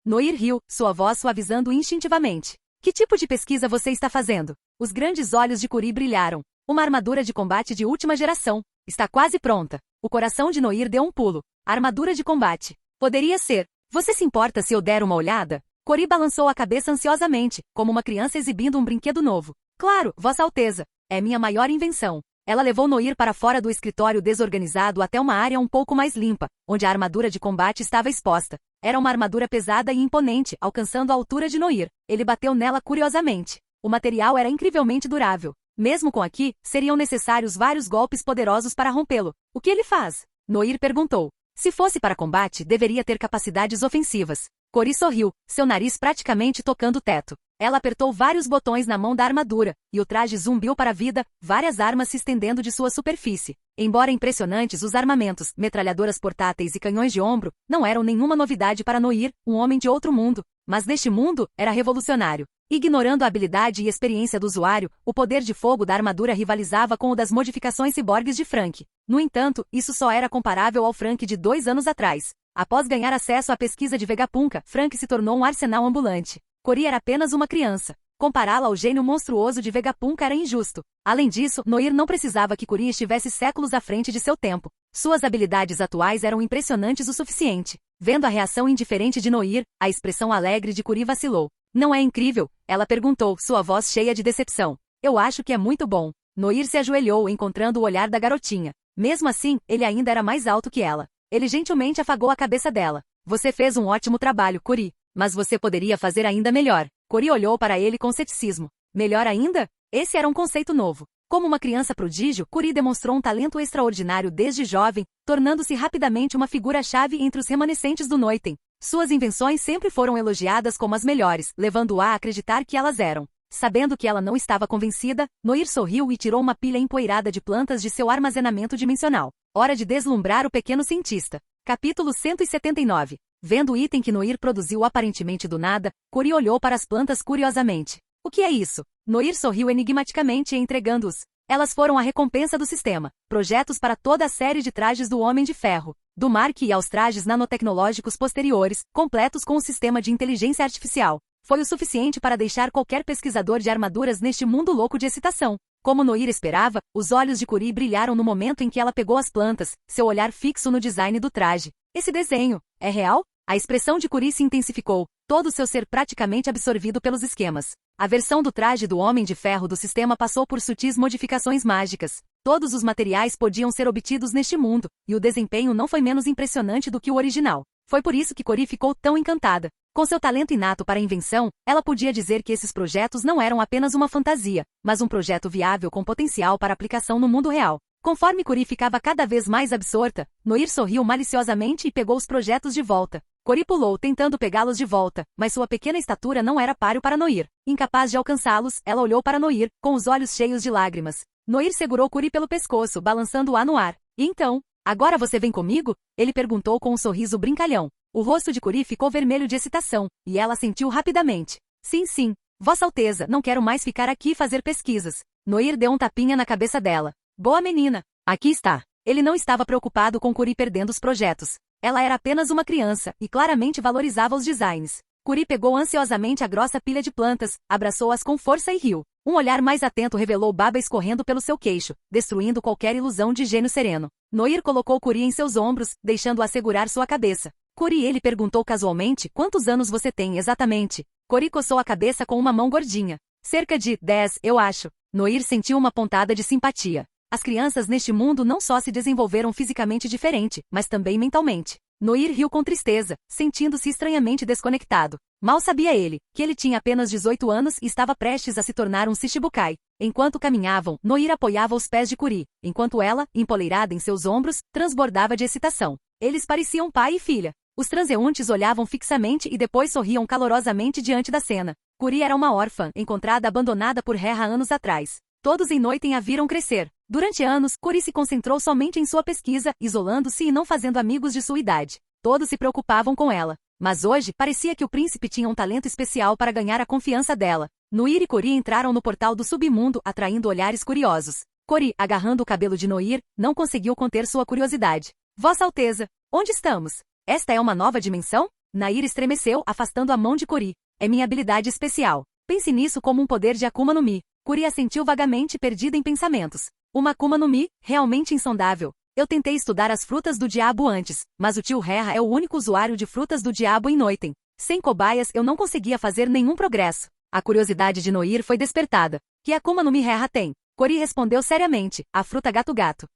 Noir riu, sua voz suavizando instintivamente. Que tipo de pesquisa você está fazendo? Os grandes olhos de Curie brilharam. Uma armadura de combate de última geração. Está quase pronta. O coração de Noir deu um pulo. Armadura de combate. Poderia ser. Você se importa se eu der uma olhada? Curie balançou a cabeça ansiosamente, como uma criança exibindo um brinquedo novo. Claro, Vossa Alteza. É minha maior invenção. Ela levou Noir para fora do escritório desorganizado até uma área um pouco mais limpa, onde a armadura de combate estava exposta. Era uma armadura pesada e imponente, alcançando a altura de Noir. Ele bateu nela curiosamente. O material era incrivelmente durável. Mesmo com aqui, seriam necessários vários golpes poderosos para rompê-lo. O que ele faz? Noir perguntou. Se fosse para combate, deveria ter capacidades ofensivas. Cori sorriu, seu nariz praticamente tocando o teto. Ela apertou vários botões na mão da armadura, e o traje zumbiu para a vida, várias armas se estendendo de sua superfície. Embora impressionantes, os armamentos, metralhadoras portáteis e canhões de ombro, não eram nenhuma novidade para Noir, um homem de outro mundo. Mas neste mundo, era revolucionário. Ignorando a habilidade e experiência do usuário, o poder de fogo da armadura rivalizava com o das modificações ciborgues de Frank. No entanto, isso só era comparável ao Frank de 2 anos atrás. Após ganhar acesso à pesquisa de Vegapunk, Frank se tornou um arsenal ambulante. Cori era apenas uma criança. Compará-la ao gênio monstruoso de Vegapunk era injusto. Além disso, Noir não precisava que Cori estivesse séculos à frente de seu tempo. Suas habilidades atuais eram impressionantes o suficiente. Vendo a reação indiferente de Noir, a expressão alegre de Cori vacilou. Não é incrível? Ela perguntou, sua voz cheia de decepção. Eu acho que é muito bom. Noir se ajoelhou, encontrando o olhar da garotinha. Mesmo assim, ele ainda era mais alto que ela. Ele gentilmente afagou a cabeça dela. Você fez um ótimo trabalho, Cori. Mas você poderia fazer ainda melhor. Cori olhou para ele com ceticismo. Melhor ainda? Esse era um conceito novo. Como uma criança prodígio, Cori demonstrou um talento extraordinário desde jovem, tornando-se rapidamente uma figura-chave entre os remanescentes do Noiten. Suas invenções sempre foram elogiadas como as melhores, levando-a a acreditar que elas eram. Sabendo que ela não estava convencida, Noir sorriu e tirou uma pilha empoeirada de plantas de seu armazenamento dimensional. Hora de deslumbrar o pequeno cientista. Capítulo 179. Vendo o item que Noir produziu aparentemente do nada, Cori olhou para as plantas curiosamente. O que é isso? Noir sorriu enigmaticamente entregando-os. Elas foram a recompensa do sistema. Projetos para toda a série de trajes do Homem de Ferro. Do Mark e aos trajes nanotecnológicos posteriores, completos com o sistema de inteligência artificial. Foi o suficiente para deixar qualquer pesquisador de armaduras neste mundo louco de excitação. Como Noir esperava, os olhos de Cori brilharam no momento em que ela pegou as plantas, seu olhar fixo no design do traje. Esse desenho, é real? A expressão de Cori se intensificou, todo seu ser praticamente absorvido pelos esquemas. A versão do traje do Homem de Ferro do sistema passou por sutis modificações mágicas. Todos os materiais podiam ser obtidos neste mundo, e o desempenho não foi menos impressionante do que o original. Foi por isso que Cori ficou tão encantada. Com seu talento inato para a invenção, ela podia dizer que esses projetos não eram apenas uma fantasia, mas um projeto viável com potencial para aplicação no mundo real. Conforme Cori ficava cada vez mais absorta, Noir sorriu maliciosamente e pegou os projetos de volta. Cori pulou tentando pegá-los de volta, mas sua pequena estatura não era páreo para Noir. Incapaz de alcançá-los, ela olhou para Noir, com os olhos cheios de lágrimas. Noir segurou Cori pelo pescoço, balançando-a no ar. E então, agora você vem comigo? Ele perguntou com um sorriso brincalhão. O rosto de Cori ficou vermelho de excitação, e ela sentiu rapidamente. Sim, sim. Vossa Alteza, não quero mais ficar aqui e fazer pesquisas. Noir deu um tapinha na cabeça dela. Boa menina. Aqui está. Ele não estava preocupado com Cori perdendo os projetos. Ela era apenas uma criança, e claramente valorizava os designs. Cori pegou ansiosamente a grossa pilha de plantas, abraçou-as com força e riu. Um olhar mais atento revelou baba escorrendo pelo seu queixo, destruindo qualquer ilusão de gênio sereno. Noir colocou Cori em seus ombros, deixando-a segurar sua cabeça. Cori, ele perguntou casualmente, quantos anos você tem exatamente? Cori coçou a cabeça com uma mão gordinha. Cerca de 10, eu acho. Noir sentiu uma pontada de simpatia. As crianças neste mundo não só se desenvolveram fisicamente diferente, mas também mentalmente. Noir riu com tristeza, sentindo-se estranhamente desconectado. Mal sabia ele, que ele tinha apenas 18 anos e estava prestes a se tornar um Shichibukai. Enquanto caminhavam, Noir apoiava os pés de Cori, enquanto ela, empoleirada em seus ombros, transbordava de excitação. Eles pareciam pai e filha. Os transeuntes olhavam fixamente e depois sorriam calorosamente diante da cena. Cori era uma órfã, encontrada abandonada por Hera anos atrás. Todos em Noiten a viram crescer. Durante anos, Cori se concentrou somente em sua pesquisa, isolando-se e não fazendo amigos de sua idade. Todos se preocupavam com ela. Mas hoje, parecia que o príncipe tinha um talento especial para ganhar a confiança dela. Noir e Cori entraram no portal do submundo, atraindo olhares curiosos. Cori, agarrando o cabelo de Noir, não conseguiu conter sua curiosidade. Vossa Alteza, onde estamos? Esta é uma nova dimensão? Nair estremeceu, afastando a mão de Cori. É minha habilidade especial. Pense nisso como um poder de Akuma no Mi. Cori assentiu vagamente, perdida em pensamentos. Uma Akuma no Mi, realmente insondável. Eu tentei estudar as frutas do diabo antes, mas o tio Hera é o único usuário de frutas do diabo em Noiten. Sem cobaias eu não conseguia fazer nenhum progresso. A curiosidade de Noir foi despertada. Que Akuma no Mi Hera tem? Cori respondeu seriamente, a fruta gato-gato.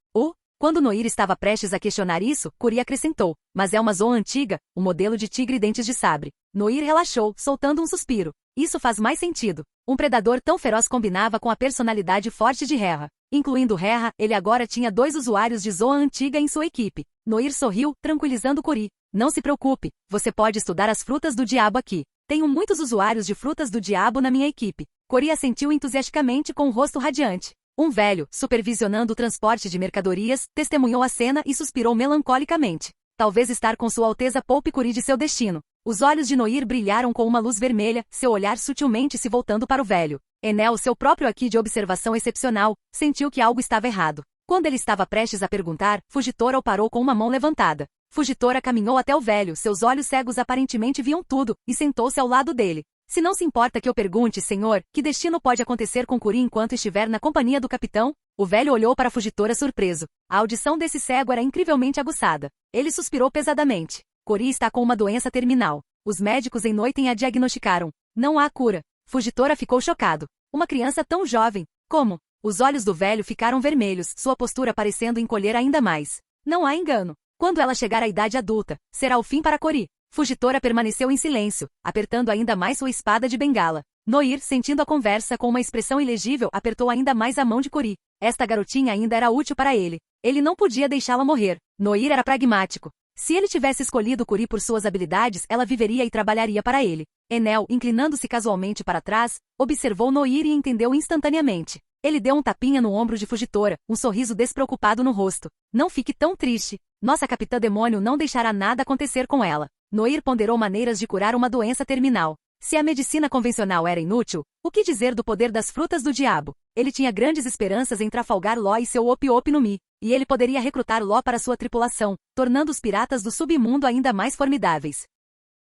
Quando Noir estava prestes a questionar isso, Cori acrescentou, mas é uma Zoan antiga, o modelo de tigre dentes de sabre. Noir relaxou, soltando um suspiro. Isso faz mais sentido. Um predador tão feroz combinava com a personalidade forte de Hera. Incluindo Hera, ele agora tinha 2 usuários de Zoan antiga em sua equipe. Noir sorriu, tranquilizando Cori. Não se preocupe, você pode estudar as frutas do diabo aqui. Tenho muitos usuários de frutas do diabo na minha equipe. Cori assentiu entusiasticamente com o rosto radiante. Um velho, supervisionando o transporte de mercadorias, testemunhou a cena e suspirou melancolicamente. Talvez estar com Sua Alteza poupe Cori de seu destino. Os olhos de Noir brilharam com uma luz vermelha, seu olhar sutilmente se voltando para o velho. Enel, seu próprio aqui de observação excepcional, sentiu que algo estava errado. Quando ele estava prestes a perguntar, Fugitora o parou com uma mão levantada. Fugitora caminhou até o velho, seus olhos cegos aparentemente viam tudo, e sentou-se ao lado dele. Se não se importa que eu pergunte, senhor, que destino pode acontecer com Cori enquanto estiver na companhia do capitão? O velho olhou para Fugitora surpreso. A audição desse cego era incrivelmente aguçada. Ele suspirou pesadamente. Cori está com uma doença terminal. Os médicos em Noiten a diagnosticaram. Não há cura. Fugitora ficou chocado. Uma criança tão jovem. Como? Os olhos do velho ficaram vermelhos, sua postura parecendo encolher ainda mais. Não há engano. Quando ela chegar à idade adulta, será o fim para Cori. Fugitora permaneceu em silêncio, apertando ainda mais sua espada de bengala. Noir, sentindo a conversa com uma expressão ilegível, apertou ainda mais a mão de Cori. Esta garotinha ainda era útil para ele. Ele não podia deixá-la morrer. Noir era pragmático. Se ele tivesse escolhido Cori por suas habilidades, ela viveria e trabalharia para ele. Enel, inclinando-se casualmente para trás, observou Noir e entendeu instantaneamente. Ele deu um tapinha no ombro de Fugitora, um sorriso despreocupado no rosto. Não fique tão triste. Nossa capitã demônio não deixará nada acontecer com ela. Noir ponderou maneiras de curar uma doença terminal. Se a medicina convencional era inútil, o que dizer do poder das frutas do diabo? Ele tinha grandes esperanças em Trafalgar Law e seu Opi-Opi no Mi, e ele poderia recrutar Law para sua tripulação, tornando os piratas do submundo ainda mais formidáveis.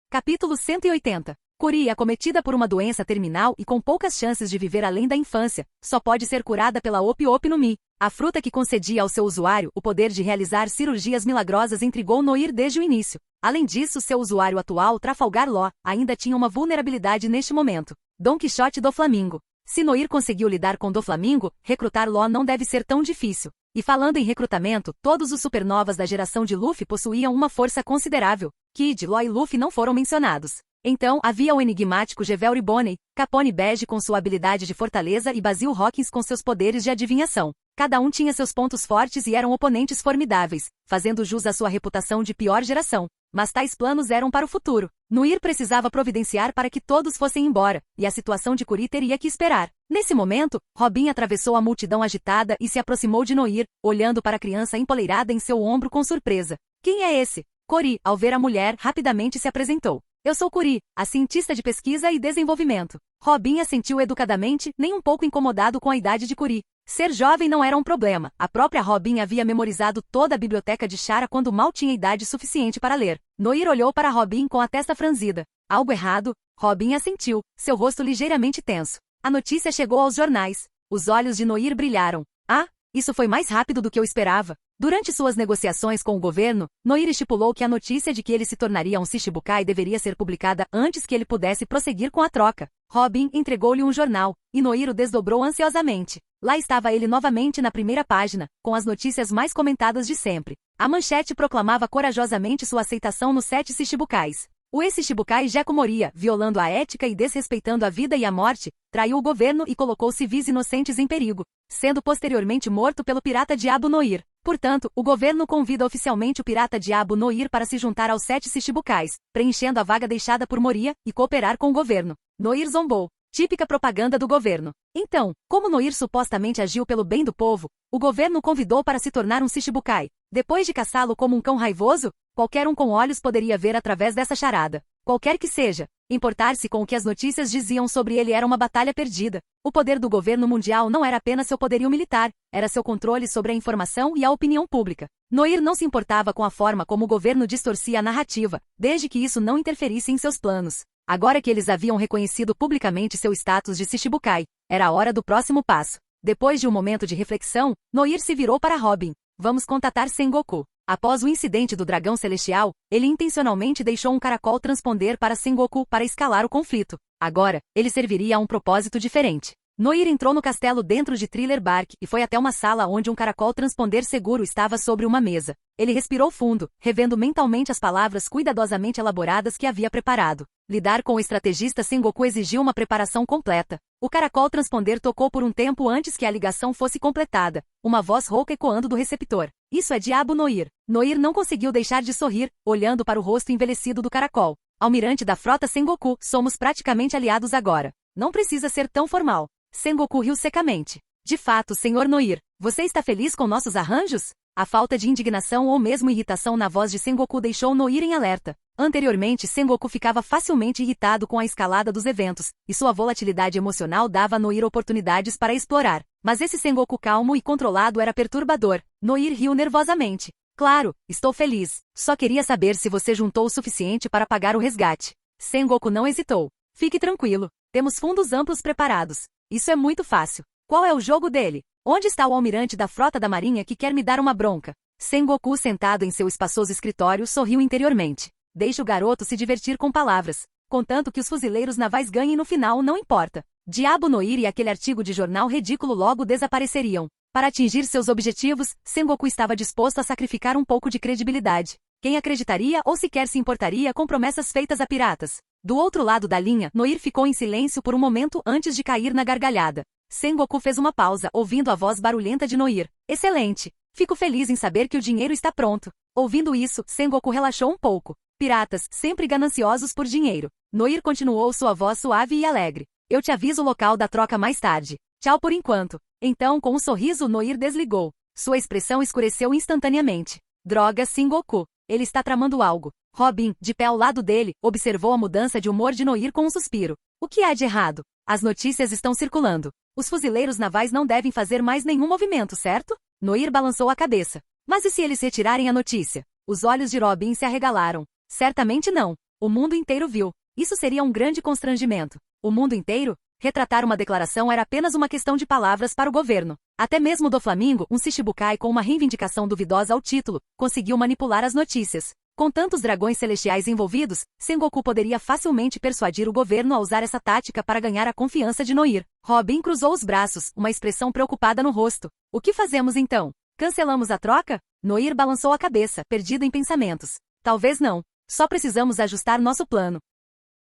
Capítulo 180. Cori, acometida por uma doença terminal e com poucas chances de viver além da infância, só pode ser curada pela Opi-Opi no Mi. A fruta que concedia ao seu usuário o poder de realizar cirurgias milagrosas intrigou Noir desde o início. Além disso, seu usuário atual, Trafalgar Law, ainda tinha uma vulnerabilidade neste momento. Dom Quixote do Flamingo. Se Noir conseguiu lidar com Doflamingo, recrutar Law não deve ser tão difícil. E falando em recrutamento, todos os supernovas da geração de Luffy possuíam uma força considerável. Kid, Law e Luffy não foram mencionados. Então, havia o enigmático Gevelry Bonney, Capone Bege com sua habilidade de fortaleza e Basil Hawkins com seus poderes de adivinhação. Cada um tinha seus pontos fortes e eram oponentes formidáveis, fazendo jus à sua reputação de pior geração. Mas tais planos eram para o futuro. Noir precisava providenciar para que todos fossem embora, e a situação de Cori teria que esperar. Nesse momento, Robin atravessou a multidão agitada e se aproximou de Noir, olhando para a criança empoleirada em seu ombro com surpresa. Quem é esse? Cori, ao ver a mulher, rapidamente se apresentou. Eu sou Cori, a cientista de pesquisa e desenvolvimento. Robin assentiu educadamente, nem um pouco incomodado com a idade de Cori. Ser jovem não era um problema. A própria Robin havia memorizado toda a biblioteca de Chara quando mal tinha idade suficiente para ler. Noir olhou para Robin com a testa franzida. Algo errado? Robin assentiu, seu rosto ligeiramente tenso. A notícia chegou aos jornais. Os olhos de Noir brilharam. Ah, isso foi mais rápido do que eu esperava. Durante suas negociações com o governo, Noir estipulou que a notícia de que ele se tornaria um Shichibukai deveria ser publicada antes que ele pudesse prosseguir com a troca. Robin entregou-lhe um jornal, e Noir o desdobrou ansiosamente. Lá estava ele novamente na primeira página, com as notícias mais comentadas de sempre. A manchete proclamava corajosamente sua aceitação nos 7 Shichibukais. O ex-Shichibukai Gekko Moria, violando a ética e desrespeitando a vida e a morte, traiu o governo e colocou civis inocentes em perigo, sendo posteriormente morto pelo pirata Diabo Noir. Portanto, o governo convida oficialmente o pirata Diabo Noir para se juntar aos 7 Shichibukais, preenchendo a vaga deixada por Moria, e cooperar com o governo. Noir zombou. Típica propaganda do governo. Então, como Noir supostamente agiu pelo bem do povo, o governo o convidou para se tornar um Shichibukai. Depois de caçá-lo como um cão raivoso, qualquer um com olhos poderia ver através dessa charada. Qualquer que seja, importar-se com o que as notícias diziam sobre ele era uma batalha perdida. O poder do governo mundial não era apenas seu poderio militar, era seu controle sobre a informação e a opinião pública. Noir não se importava com a forma como o governo distorcia a narrativa, desde que isso não interferisse em seus planos. Agora que eles haviam reconhecido publicamente seu status de Shichibukai, era a hora do próximo passo. Depois de um momento de reflexão, Noir se virou para Robin. Vamos contatar Sengoku. Após o incidente do dragão celestial, ele intencionalmente deixou um caracol transponder para Sengoku para escalar o conflito. Agora, ele serviria a um propósito diferente. Noir entrou no castelo dentro de Thriller Bark e foi até uma sala onde um caracol transponder seguro estava sobre uma mesa. Ele respirou fundo, revendo mentalmente as palavras cuidadosamente elaboradas que havia preparado. Lidar com o estrategista Sengoku exigiu uma preparação completa. O caracol transponder tocou por um tempo antes que a ligação fosse completada, uma voz rouca ecoando do receptor. Isso é diabo Noir. Noir não conseguiu deixar de sorrir, olhando para o rosto envelhecido do caracol. Almirante da frota Sengoku, somos praticamente aliados agora. Não precisa ser tão formal. Sengoku riu secamente. De fato, senhor Noir, você está feliz com nossos arranjos? A falta de indignação ou mesmo irritação na voz de Sengoku deixou Noir em alerta. Anteriormente, Sengoku ficava facilmente irritado com a escalada dos eventos, e sua volatilidade emocional dava a Noir oportunidades para explorar. Mas esse Sengoku calmo e controlado era perturbador. Noir riu nervosamente. Claro, estou feliz. Só queria saber se você juntou o suficiente para pagar o resgate. Sengoku não hesitou. Fique tranquilo. Temos fundos amplos preparados. Isso é muito fácil. Qual é o jogo dele? Onde está o almirante da frota da marinha que quer me dar uma bronca? Sengoku, sentado em seu espaçoso escritório, sorriu interiormente. Deixe o garoto se divertir com palavras. Contanto que os fuzileiros navais ganhem no final, não importa. Diabo Noir e aquele artigo de jornal ridículo logo desapareceriam. Para atingir seus objetivos, Sengoku estava disposto a sacrificar um pouco de credibilidade. Quem acreditaria ou sequer se importaria com promessas feitas a piratas? Do outro lado da linha, Noir ficou em silêncio por um momento antes de cair na gargalhada. Sengoku fez uma pausa, ouvindo a voz barulhenta de Noir. Excelente! Fico feliz em saber que o dinheiro está pronto. Ouvindo isso, Sengoku relaxou um pouco. Piratas, sempre gananciosos por dinheiro. Noir continuou sua voz suave e alegre. Eu te aviso o local da troca mais tarde. Tchau por enquanto. Então, com um sorriso, Noir desligou. Sua expressão escureceu instantaneamente. Droga, Sengoku. Ele está tramando algo. Robin, de pé ao lado dele, observou a mudança de humor de Noir com um suspiro. O que há de errado? As notícias estão circulando. Os fuzileiros navais não devem fazer mais nenhum movimento, certo? Noir balançou a cabeça. Mas e se eles retirarem a notícia? Os olhos de Robin se arregalaram. Certamente não. O mundo inteiro viu. Isso seria um grande constrangimento. O mundo inteiro? Retratar uma declaração era apenas uma questão de palavras para o governo. Até mesmo do Flamengo, um Shichibukai com uma reivindicação duvidosa ao título, conseguiu manipular as notícias. Com tantos dragões celestiais envolvidos, Sengoku poderia facilmente persuadir o governo a usar essa tática para ganhar a confiança de Noir. Robin cruzou os braços, uma expressão preocupada no rosto. O que fazemos então? Cancelamos a troca? Noir balançou a cabeça, perdido em pensamentos. Talvez não. Só precisamos ajustar nosso plano.